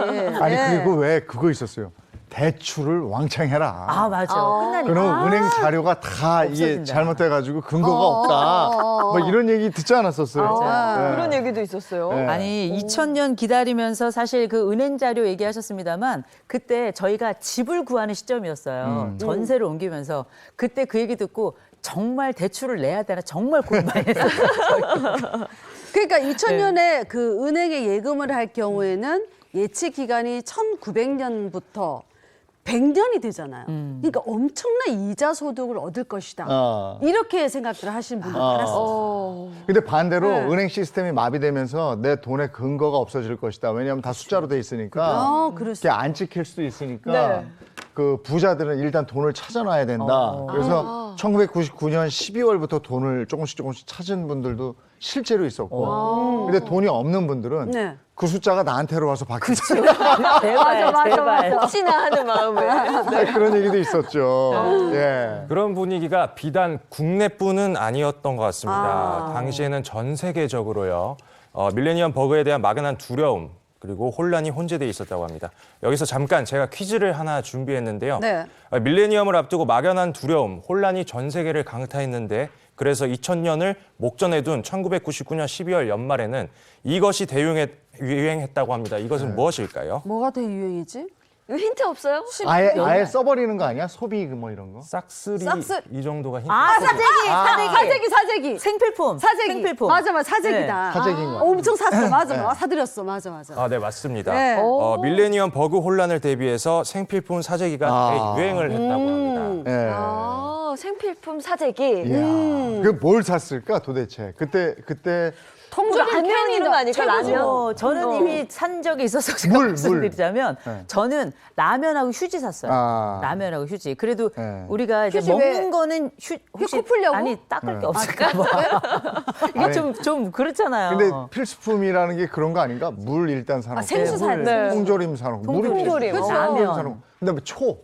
아니 그리고 왜 그거 있었어요. 대출을 왕창 해라. 아, 맞아. 끝나니까. 그럼 은행 자료가 다 이게 없어진다. 잘못돼가지고 근거가 없다. 뭐 이런 얘기 듣지 않았었어요. 네. 그런 얘기도 있었어요. 네. 아니 2000년 기다리면서 사실 그 은행 자료 얘기하셨습니다만 그때 저희가 집을 구하는 시점이었어요. 전세를 옮기면서 그때 그 얘기 듣고 정말 대출을 내야 되나 정말 고민 많이 했어요. 그러니까 2000년에 그 은행에 예금을 할 경우에는 예치 기간이 1900년부터 100년이 되잖아요. 그러니까 엄청난 이자 소득을 얻을 것이다. 이렇게 생각들을 하시는 분들 많았어요. 근데 반대로 네. 은행 시스템이 마비되면서 내 돈의 근거가 없어질 것이다. 왜냐하면 다 숫자로 돼 있으니까 그럴 수 그게 안 찍힐 수도 있으니까 네. 그 부자들은 일단 돈을 찾아놔야 된다. 그래서 1999년 12월부터 돈을 조금씩 찾은 분들도 실제로 있었고, 근데 돈이 없는 분들은 네. 그 숫자가 나한테로 와서 바뀌었어요. 제발, 제발. 혹시나 하는 마음에. 그런 얘기도 있었죠. 예. 그런 분위기가 비단 국내뿐은 아니었던 것 같습니다. 당시에는 전 세계적으로요. 밀레니엄 버그에 대한 막연한 두려움 그리고 혼란이 혼재돼 있었다고 합니다. 여기서 잠깐 제가 퀴즈를 하나 준비했는데요. 네. 밀레니엄을 앞두고 막연한 두려움, 혼란이 전 세계를 강타했는데 그래서 2000년을 목전에 둔 1999년 12월 연말에는 이것이 대유행했다고 합니다. 이것은 무엇일까요? 뭐가 더 유행이지? 이거 힌트 없어요? 아예 써버리는 거 아니야? 소비 뭐 이런 거? 싹쓸이 싹쓸- 이 정도가 힌트. 사재기. 생필품. 사재기. 생필품. 맞아, 사재기다. 사재기인 것 같아요. 엄청 샀어. 맞아. 사드렸어. 맞아. 네, 맞습니다. 네. 밀레니엄 버그 혼란을 대비해서 생필품 사재기가 대유행을 했다고 합니다. 예. 생필품 사재기. 이야, 그뭘 샀을까 도대체? 그때 라면 이런 거 아닐까? 라면. 저는 이미 산 적이 있어서 제가 물. 말씀드리자면 네. 저는 라면하고 휴지 샀어요. 아. 라면하고 휴지. 그래도 네. 우리가 이제 휴지 먹는 왜? 거는 혹시 코 풀려고? 아니 닦을 네. 게 없을까 봐. 이게 아니, 좀 그렇잖아요. 근데 필수품이라는 게 그런 거 아닌가? 물 일단 사놓고, 생수 사야 돼. 네. 통조림 사놓고, 물이 통조림. 필수품. 그렇죠. 통조림 사놓고, 그다음에 초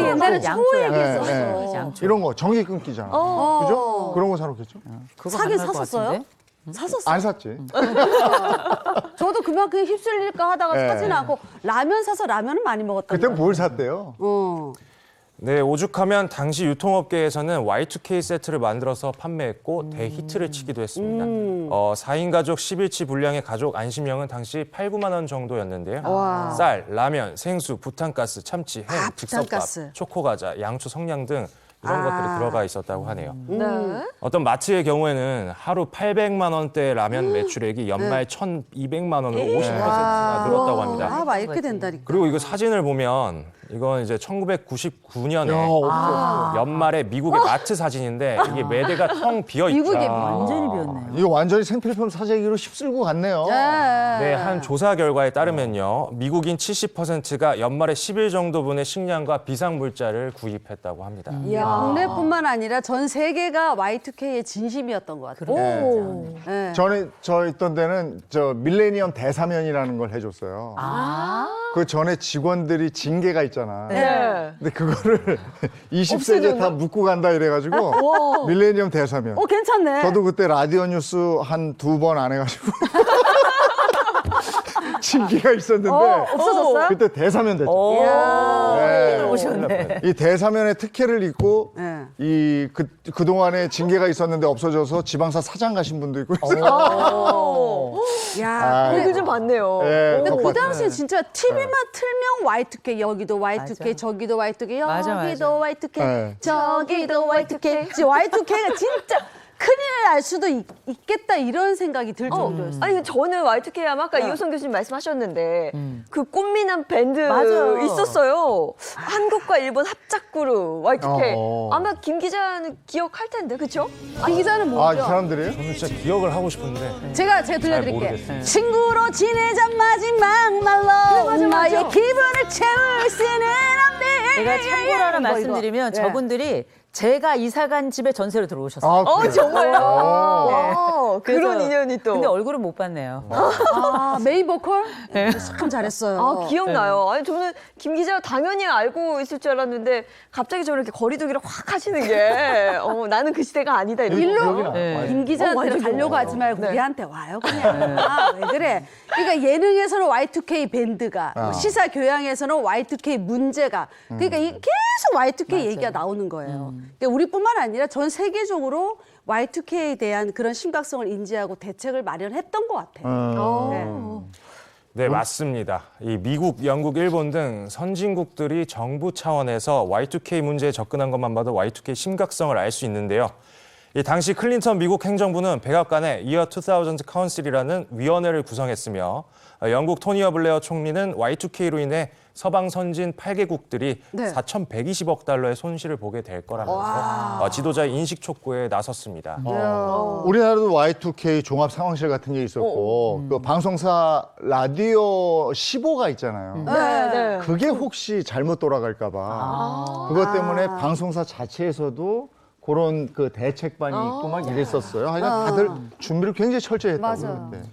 옛날에 양초, 초 양초. 얘기했었어. 양초. 이런 거 전기 끊기잖아. 그죠? 그런 거 사놓겠죠? 그거 사긴 가능할 것 샀었어요? 같은데? 샀었어. 안 샀지. 저도 그만큼 휩쓸릴까 하다가 네. 사진 않고 라면 사서 라면을 많이 먹었던 그때 거예요. 뭘 샀대요? 네, 오죽하면 당시 유통업계에서는 Y2K 세트를 만들어서 판매했고 대히트를 치기도 했습니다. 4인 가족 10일치 분량의 가족 안심형은 당시 8, 9만 원 정도였는데요. 와. 쌀, 라면, 생수, 부탄가스, 참치, 햄, 즉석밥, 부탄가스. 초코과자, 양초, 성냥 등 이런 것들이 들어가 있었다고 하네요. 네. 어떤 마트의 경우에는 하루 800만 원대 라면 매출액이 연말 1,200만 원으로 50%나 늘었다고 합니다. 막 이렇게 된다니까. 그리고 이거 사진을 보면 이건 이제 1999년에 없어. 연말에 미국의 마트 사진인데 이게 매대가 텅 비어 있죠. 미국에 완전히 비었네요. 이거 완전히 생필품 사재기로 휩쓸고 갔네요. 네, 한 조사 결과에 따르면요. 미국인 70%가 연말에 10일 정도분의 식량과 비상물자를 구입했다고 합니다. 국내뿐만 아니라 전 세계가 Y2K의 진심이었던 것 같아요. 네. 전에 저 있던 데는 저 밀레니엄 대사면이라는 걸 해줬어요. 그 전에 직원들이 징계가 있잖아. 네. 근데 그거를 20세기에 다 묻고 간다 이래가지고 밀레니엄 대사면. 괜찮네. 저도 그때 라디오 뉴스 한 2번 안 해가지고 징계가 있었는데 없어졌어요? 그때 대사면 됐죠. 네. 오셨네. 이 대사면의 특혜를 입고 네. 이 그동안에 징계가 있었는데 없어져서 지방사 사장 가신 분도 있고. 야, 아, 얼굴 좀 봤네요. 네, 근데 그 덕분에. 당시에 진짜 TV만 틀면 Y2K 여기도 Y2K 맞아. 저기도 Y2K 맞아, 여기도 Y2K 네. 저기도 Y2K Y2K가 진짜 큰일 날 수도 있겠다 이런 생각이 들 정도였어요. 아니 저는 Y2K 하면 아까 이호선 교수님 말씀하셨는데 그 꽃미남 밴드 맞아요. 있었어요. 한국과 일본 합작 그룹 Y2K. 어. 아마 김 기자는 기억할 텐데 그렇죠? 이 기자는 아, 이 뭐죠? 사람들이에요? 저는 진짜 기억을 하고 싶은데 제가 잘 들려드릴게요. 모르겠어요. 친구로 지내자 마지막 말로 나의 기분을 채울 수는 없네. 제가 참고로 하나 이거. 말씀드리면 네. 저분들이 제가 이사 간 집에 전세로 들어오셨어요. 아, 그래요? 정말요? 그래서- 그런 인연이 또. 근데 얼굴은 못 봤네요. 메인 보컬? 참 잘했어요. 아, 기억나요. 아니, 저는 김 기자 당연히 알고 있을 줄 알았는데 갑자기 저는 이렇게 거리두기를 확 하시는 게 나는 그 시대가 아니다. 이렇게. 여기 나. 네. 김 기자한테 완전 가려고 좋아요. 하지 말고 네. 우리한테 와요 그냥. 왜 그래? 그러니까 예능에서는 Y2K 밴드가, 뭐 시사 교양에서는 Y2K 문제가, 그러니까 계속 Y2K 얘기가 나오는 거예요. 그러니까 우리뿐만 아니라 전 세계적으로 Y2K에 대한 그런 심각성을 인지하고 대책을 마련했던 것 같아요. 네, 맞습니다. 이 미국, 영국, 일본 등 선진국들이 정부 차원에서 Y2K 문제에 접근한 것만 봐도 Y2K 심각성을 알 수 있는데요. 이 당시 클린턴 미국 행정부는 백악관의 Year 2000 카운슬이라는 위원회를 구성했으며 영국 토니 블레어 총리는 Y2K로 인해 서방 선진 8개국들이 네. 4,120억 달러의 손실을 보게 될 거라면서 지도자의 인식 촉구에 나섰습니다. 우리나라도 Y2K 종합 상황실 같은 게 있었고 그 방송사 라디오 15가 있잖아요. 네. 그게 혹시 잘못 돌아갈까 봐 그것 때문에 방송사 자체에서도 그런 그 대책반이 있고 막 이랬었어요. 하여간 다들 준비를 굉장히 철저히 했다고요. 그때.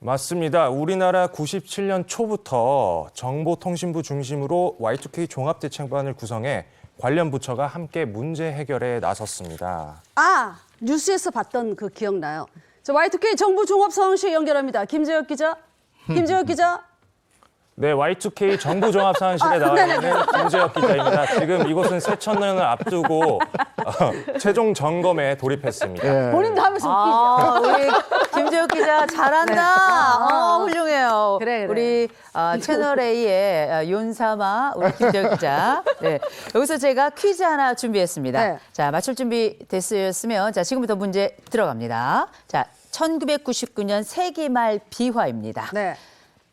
맞습니다. 우리나라 97년 초부터 정보통신부 중심으로 Y2K 종합대책반을 구성해 관련 부처가 함께 문제 해결에 나섰습니다. 아, 뉴스에서 봤던 그 기억나요. 자, Y2K 정부 종합 상황실 연결합니다. 김재혁 기자. 김재혁 기자. 네, Y2K 정부 종합 상황실에 나와 있는 김재혁 기자입니다. 지금 이곳은 새천년을 앞두고 최종 점검에 돌입했습니다. 본인도 하면서 아, 우리 김재욱 기자 잘한다. 훌륭해요. 그래. 우리 채널 A의 윤사마 우리 김재욱 기자. 네, 여기서 제가 퀴즈 하나 준비했습니다. 네. 자, 맞출 준비 됐으면 자 지금부터 문제 들어갑니다. 자, 1999년 세기말 비화입니다. 네.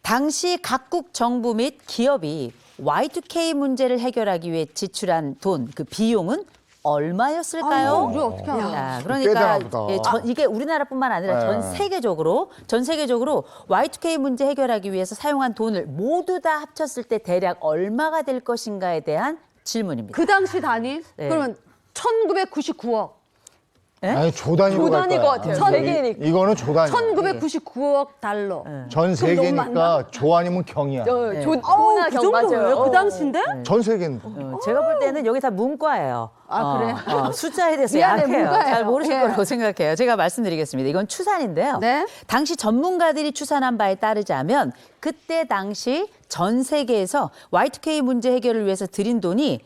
당시 각국 정부 및 기업이 Y2K 문제를 해결하기 위해 지출한 돈, 그 비용은 얼마였을까요? 우리 어떻게 알아? 자, 꽤 그러니까 대단하다. 이게 우리나라뿐만 아니라 네. 전 세계적으로 Y2K 문제 해결하기 위해서 사용한 돈을 모두 다 합쳤을 때 대략 얼마가 될 것인가에 대한 질문입니다. 그 당시 단위? 네. 그러면 1999억. 아니 조단위로 갈 조단일 거야. 것 같아요. 아니, 세계니까. 이거는 조단위. 1999억 달러. 전 그럼 너무 많나? 세계니까 조 아니면 경이야. 조나 그 정도예요? 그 당시인데? 전 세계는. 제가 볼 때는 여기 다 문과예요. 아, 그래? 숫자에 대해서 미안해, 약해요. 문과예요. 잘 모르실 예. 거라고 생각해요. 제가 말씀드리겠습니다. 이건 추산인데요. 네. 당시 전문가들이 추산한 바에 따르자면 그때 당시 전 세계에서 Y2K 문제 해결을 위해서 들인 돈이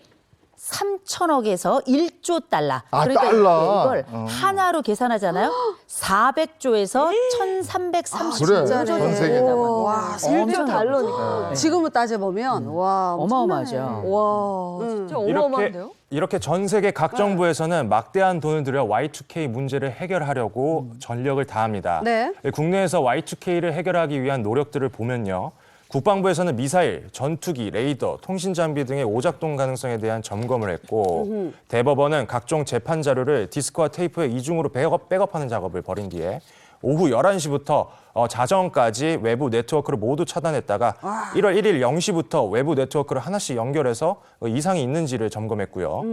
3천억에서 1조 달러. 아, 그러니까 달러? 이걸 하나로 계산하잖아요. 400조에서 1,330조. 그래, 진짜네. 전 세계는. 와, 1조 달러니까. 지금으로 따져보면, 와. 어마어마하죠. 와, 진짜 어마어마한데요? 이렇게 전 세계 각 정부에서는 막대한 돈을 들여 Y2K 문제를 해결하려고 전력을 다합니다. 네. 국내에서 Y2K를 해결하기 위한 노력들을 보면요. 국방부에서는 미사일, 전투기, 레이더, 통신 장비 등의 오작동 가능성에 대한 점검을 했고 대법원은 각종 재판 자료를 디스크와 테이프에 이중으로 백업하는 작업을 벌인 뒤에 오후 11시부터 자정까지 외부 네트워크를 모두 차단했다가 1월 1일 0시부터 외부 네트워크를 하나씩 연결해서 이상이 있는지를 점검했고요.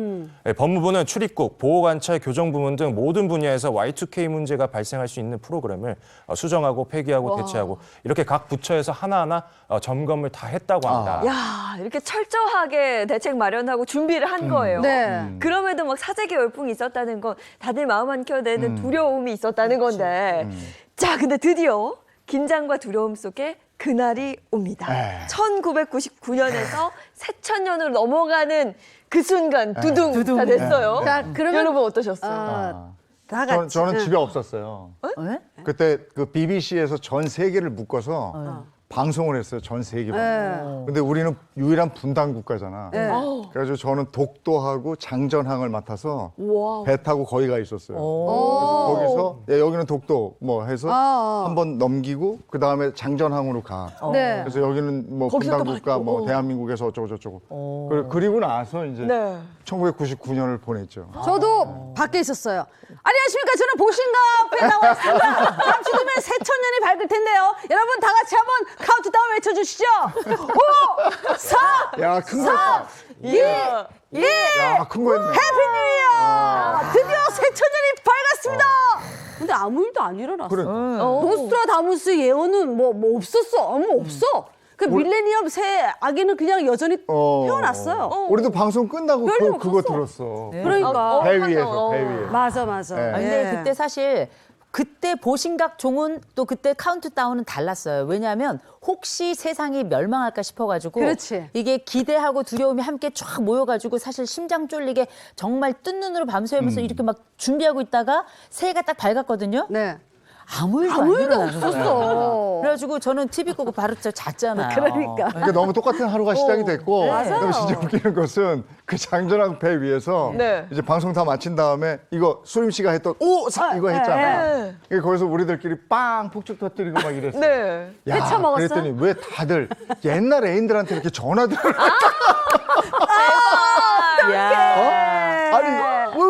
법무부는 출입국, 보호관찰, 교정부문 등 모든 분야에서 Y2K 문제가 발생할 수 있는 프로그램을 수정하고 폐기하고 대체하고 이렇게 각 부처에서 하나하나 점검을 다 했다고 합니다. 야, 이렇게 철저하게 대책 마련하고 준비를 한 거예요. 네. 그럼에도 막 사재기 열풍이 있었다는 건 다들 마음 한켠에는 두려움이 있었다는 건데. 자, 근데 드디어 긴장과 두려움 속에 그날이 옵니다. 1999년에서 새천년으로 넘어가는 그 순간 두둥 다 됐어요. 자, 그러면 여러분 어떠셨어요? 다 같이. 저는 집에 없었어요. 네? 그때 그 BBC에서 전 세계를 묶어서 방송을 했어요. 전 세계 방송. 근데 우리는 유일한 분단 국가잖아. 그래가지고 저는 독도하고 장전항을 맡아서 우와. 배 타고 거기 가 있었어요. 그래서 거기서 야, 여기는 독도 뭐 해서 한번 넘기고 그 다음에 장전항으로 가. 네. 그래서 여기는 뭐 거기서 분단 또 국가 맞고. 뭐 대한민국에서 어쩌고 저쩌고. 그리고 나서 이제 네. 1999년을 보냈죠. 저도 밖에 있었어요. 안녕하십니까. 저는 보신가 앞에 나와 있습니다. 잠시 뒤면 새천년이 밝을 텐데요. 여러분 다 같이 한번 카운트다운 외쳐주시죠. 5, 4, 야, 큰 거 했다. 2, 1. 야, 큰 거 했네. 해피 뉴 이어! 드디어 새천년이 밝았습니다. 근데 아무 일도 안 일어났어. 그래. 노스트라다무스 예언은 뭐 없었어. 없어. 그 밀레니엄 새 아기는 그냥 여전히 태어났어요. 우리도 방송 끝나고 별일 그거 없었어. 들었어. 그러니까. 배 위에서, 배 위에. 맞아. 네. 근데 그때 사실 그때 보신각 종은 또 그때 카운트다운은 달랐어요. 왜냐하면 혹시 세상이 멸망할까 싶어가지고 그렇지. 이게 기대하고 두려움이 함께 쫙 모여가지고 사실 심장 쫄리게 정말 뜬 눈으로 밤새면서 이렇게 막 준비하고 있다가 새해가 딱 밝았거든요. 네. 아무 일도 안 아무 일도 일어나는 거야. 없었어. 그래가지고 저는 TV 끄고 바로 저 잤잖아요. 그러니까 너무 똑같은 하루가 시작이 됐고 그다음에 진짜 웃기는 것은 그 장전한 배 위에서 네. 이제 방송 다 마친 다음에 이거 소임 씨가 했던 이거 했잖아. 그러니까 거기서 우리들끼리 빵 폭죽 터뜨리고 막 이랬어. 네. 야, 회쳐 먹었어요? 그랬더니 왜 다들 옛날 애인들한테 이렇게 전화들을 야. 아니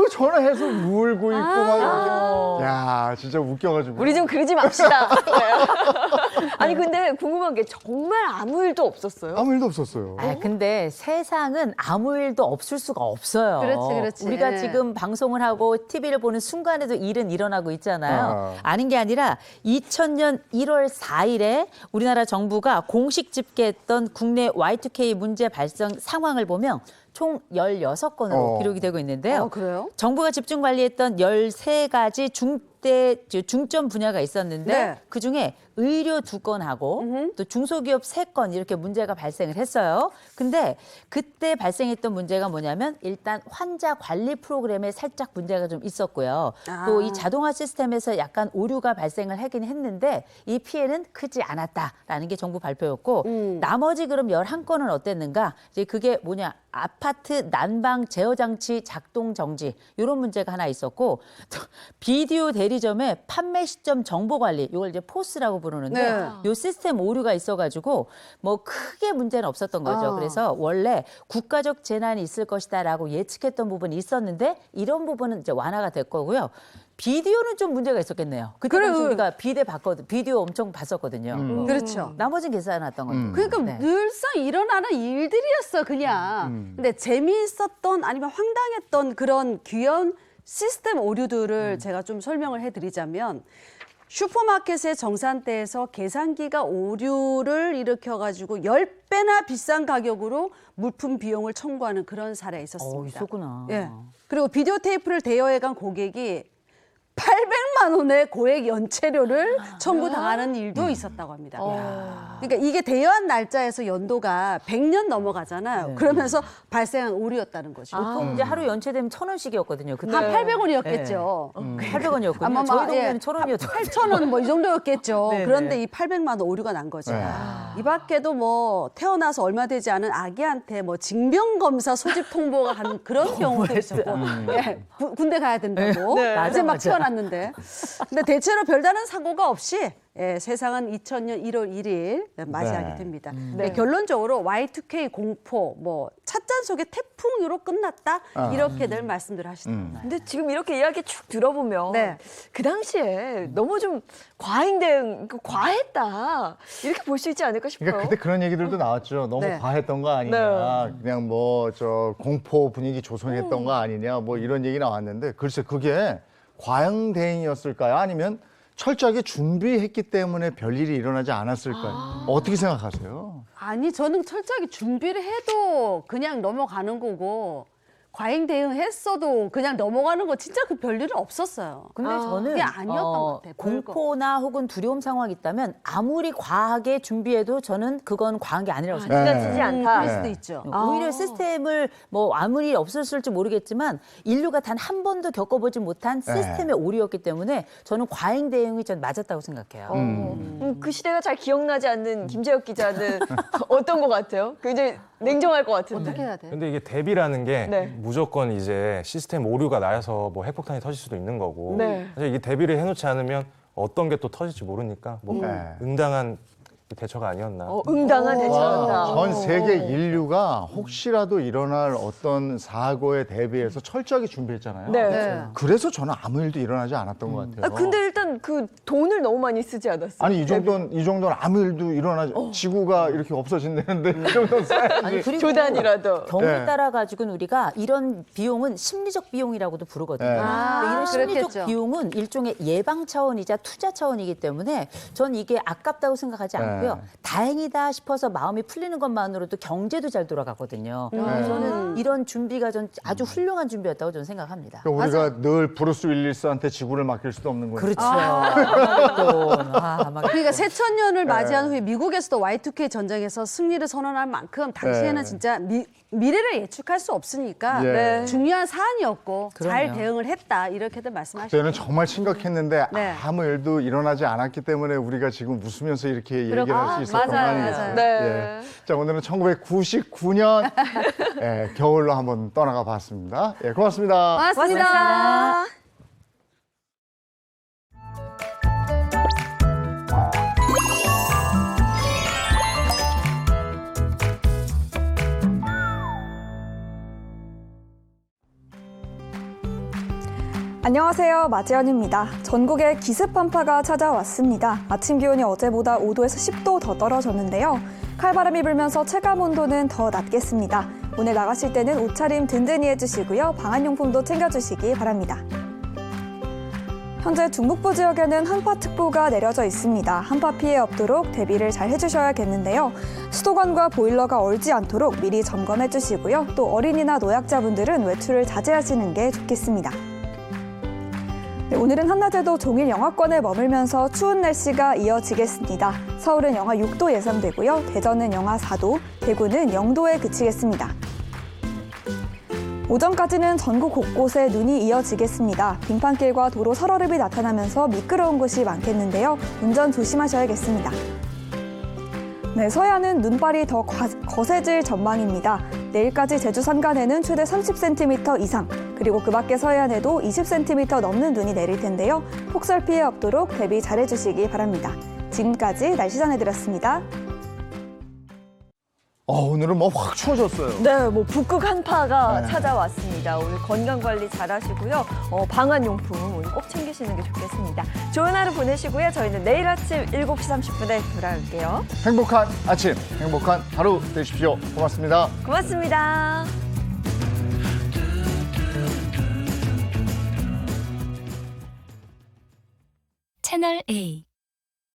왜 전화해서 울고 있고 막 이렇게. 야 진짜 웃겨가지고. 우리 좀 그러지 맙시다. 네. 아니 근데 궁금한 게 정말 아무 일도 없었어요? 아무 일도 없었어요. 아, 근데 세상은 아무 일도 없을 수가 없어요. 그렇지, 그렇지. 우리가 예. 지금 방송을 하고 TV를 보는 순간에도 일은 일어나고 있잖아요. 아. 아닌 게 아니라 2000년 1월 4일에 우리나라 정부가 공식 집계했던 국내 Y2K 문제 발생 상황을 보면 총 16건으로 기록이 되고 있는데요. 그래요? 정부가 집중 관리했던 13가지 중점 분야가 있었는데 네. 그중에 의료 2건하고 또 중소기업 3건 이렇게 문제가 발생을 했어요. 근데 그때 발생했던 문제가 뭐냐면 일단 환자 관리 프로그램에 살짝 문제가 좀 있었고요. 또 이 자동화 시스템에서 약간 오류가 발생을 하긴 했는데 이 피해는 크지 않았다라는 게 정부 발표였고 나머지 그럼 11건은 어땠는가? 이제 그게 뭐냐? 아파트 난방 제어 장치 작동 정지 이런 문제가 하나 있었고 또 비디오 대리점의 판매 시점 정보 관리 이걸 이제 포스라고 부르는데 네. 요 시스템 오류가 있어가지고 뭐 크게 문제는 없었던 거죠. 그래서 원래 국가적 재난이 있을 것이다라고 예측했던 부분이 있었는데 이런 부분은 이제 완화가 될 거고요. 비디오는 좀 문제가 있었겠네요. 그때 당시 우리가 비디오 엄청 봤었거든요. 그렇죠. 나머지는 괜찮았던 거죠. 그러니까 네. 늘상 일어나는 일들이었어 그냥. 근데 재미있었던 아니면 황당했던 그런 귀여운 시스템 오류들을 제가 좀 설명을 해드리자면 슈퍼마켓의 정산대에서 계산기가 오류를 일으켜가지고 10배나 비싼 가격으로 물품 비용을 청구하는 그런 사례가 있었습니다. 있었구나. 예. 그리고 비디오 테이프를 대여해간 고객이 800만 원의 고액 연체료를 청구당하는 일도 있었다고 합니다. 그러니까 이게 대여한 날짜에서 연도가 100년 넘어가잖아요. 그러면서 발생한 오류였다는 거죠. 보통 이제 하루 연체되면 1,000원씩이었거든요. 그때 한 800원이었겠죠. 800원이었거든요. 아마 저희 막, 동네는 예. 1,000원이었던 8,000원 뭐 이 정도였겠죠. 네네. 그런데 이 800만 원 오류가 난 거죠. 이 밖에도 뭐 태어나서 얼마 되지 않은 아기한테 뭐 징병검사 소집 통보가 가는 그런 경우도 있었고 예. 군대 가야 된다고 이제 막 태어났는데 근데 대체로 별다른 사고가 없이 세상은 2000년 1월 1일 맞이하게 됩니다. 네, 결론적으로 Y2K 공포, 뭐 찻잔 속의 태풍으로 끝났다 이렇게들 말씀들 하시더라고요. 근데 지금 이렇게 이야기 쭉 들어보면 네. 그 당시에 너무 좀 과잉된, 과했다 이렇게 볼 수 있지 않을까 싶어요. 그러니까 그때 그런 얘기들도 나왔죠. 너무 네. 과했던 거 아니냐. 그냥 뭐 저 공포 분위기 조성했던 거 아니냐. 뭐 이런 얘기 나왔는데 글쎄 그게 과잉 대응이었을까요? 아니면 철저하게 준비했기 때문에 별일이 일어나지 않았을까요? 어떻게 생각하세요? 아니 저는 철저하게 준비를 해도 그냥 넘어가는 거고 과잉 대응했어도 그냥 넘어가는 거 진짜 그 별일은 없었어요. 근데 저는 그게 아니었던 것 같아요. 별거. 공포나 혹은 두려움 상황이 있다면 아무리 과하게 준비해도 저는 그건 과한 게 아니라고 생각해요. 지나치지 않다. 그럴 수도 있죠. 오히려 시스템을 뭐 아무리 없었을지 모르겠지만 인류가 단 한 번도 겪어보지 못한 시스템의 오류였기 때문에 저는 과잉 대응이 전 맞았다고 생각해요. 그 시대가 잘 기억나지 않는 김재혁 기자는 어떤 것 같아요? 굉장히 냉정할 것 같은데. 어떻게 해야 돼? 근데 이게 대비라는 게 네. 무조건 이제 시스템 오류가 나서 뭐 핵폭탄이 터질 수도 있는 거고 네. 사실 이게 대비를 해놓지 않으면 어떤 게 또 터질지 모르니까 뭐 응당한 대처가 아니었나. 응당한 대처한다. 전 세계 인류가 혹시라도 일어날 어떤 사고에 대비해서 철저하게 준비했잖아요. 네. 네. 그래서 저는 아무 일도 일어나지 않았던 것 같아요. 근데 일단 그 돈을 너무 많이 쓰지 않았어요? 아니 이 정도는 아무 일도 일어나지 지구가 이렇게 없어진다는데 이 정도는 써야지. 아니, 그리고 조단이라도. 경우에 네. 따라 가지고는 우리가 이런 비용은 심리적 비용이라고도 부르거든요. 네. 근데 이런 심리적 그렇겠죠. 비용은 일종의 예방 차원이자 투자 차원이기 때문에 전 이게 아깝다고 생각하지 않고 하고요. 네. 다행이다 싶어서 마음이 풀리는 것만으로도 경제도 잘 돌아가거든요. 그래서 저는 이런 준비가 전 아주 훌륭한 준비였다고 저는 생각합니다. 그러니까 우리가 늘 브루스 윌리스한테 지구를 맡길 수도 없는 거예요. 그렇죠. 막 그러니까 새천년을 맞이한 후에 미국에서도 Y2K 전쟁에서 승리를 선언할 만큼 당시에는 네. 진짜 미래를 예측할 수 없으니까 예. 중요한 사안이었고 잘 그럼요. 대응을 했다 이렇게들 말씀하시죠. 그때는 정말 심각했는데 네. 아무 일도 일어나지 않았기 때문에 우리가 지금 웃으면서 이렇게 얘기를 할 수 있었던 거 맞아요, 아니겠어요? 맞아요. 네. 자, 오늘은 1999년 겨울로 한번 떠나가 봤습니다. 예, 고맙습니다. 고맙습니다. 안녕하세요. 마지연입니다. 전국에 기습 한파가 찾아왔습니다. 아침 기온이 어제보다 5도에서 10도 더 떨어졌는데요. 칼바람이 불면서 체감 온도는 더 낮겠습니다. 오늘 나가실 때는 옷차림 든든히 해주시고요. 방한용품도 챙겨주시기 바랍니다. 현재 중북부 지역에는 한파특보가 내려져 있습니다. 한파 피해 없도록 대비를 잘 해주셔야겠는데요. 수도관과 보일러가 얼지 않도록 미리 점검해 주시고요. 또 어린이나 노약자분들은 외출을 자제하시는 게 좋겠습니다. 네, 오늘은 한낮에도 종일 영하권에 머물면서 추운 날씨가 이어지겠습니다. 서울은 영하 6도 예상되고요. 대전은 영하 4도, 대구는 0도에 그치겠습니다. 오전까지는 전국 곳곳에 눈이 이어지겠습니다. 빙판길과 도로 설얼음이 나타나면서 미끄러운 곳이 많겠는데요. 운전 조심하셔야겠습니다. 네, 서해안은 눈발이 더 거세질 전망입니다. 내일까지 제주 산간에는 최대 30cm 이상, 그리고 그 밖에 서해안에도 20cm 넘는 눈이 내릴 텐데요. 폭설 피해 없도록 대비 잘해주시기 바랍니다. 지금까지 날씨 전해드렸습니다. 오늘은 뭐 확 추워졌어요. 네, 뭐 북극 한파가 네. 찾아왔습니다. 오늘 건강 관리 잘 하시고요. 방한용품 오늘 꼭 챙기시는 게 좋겠습니다. 좋은 하루 보내시고요. 저희는 내일 아침 7시 30분에 돌아올게요. 행복한 아침, 행복한 하루 되십시오. 고맙습니다. 고맙습니다. 채널 A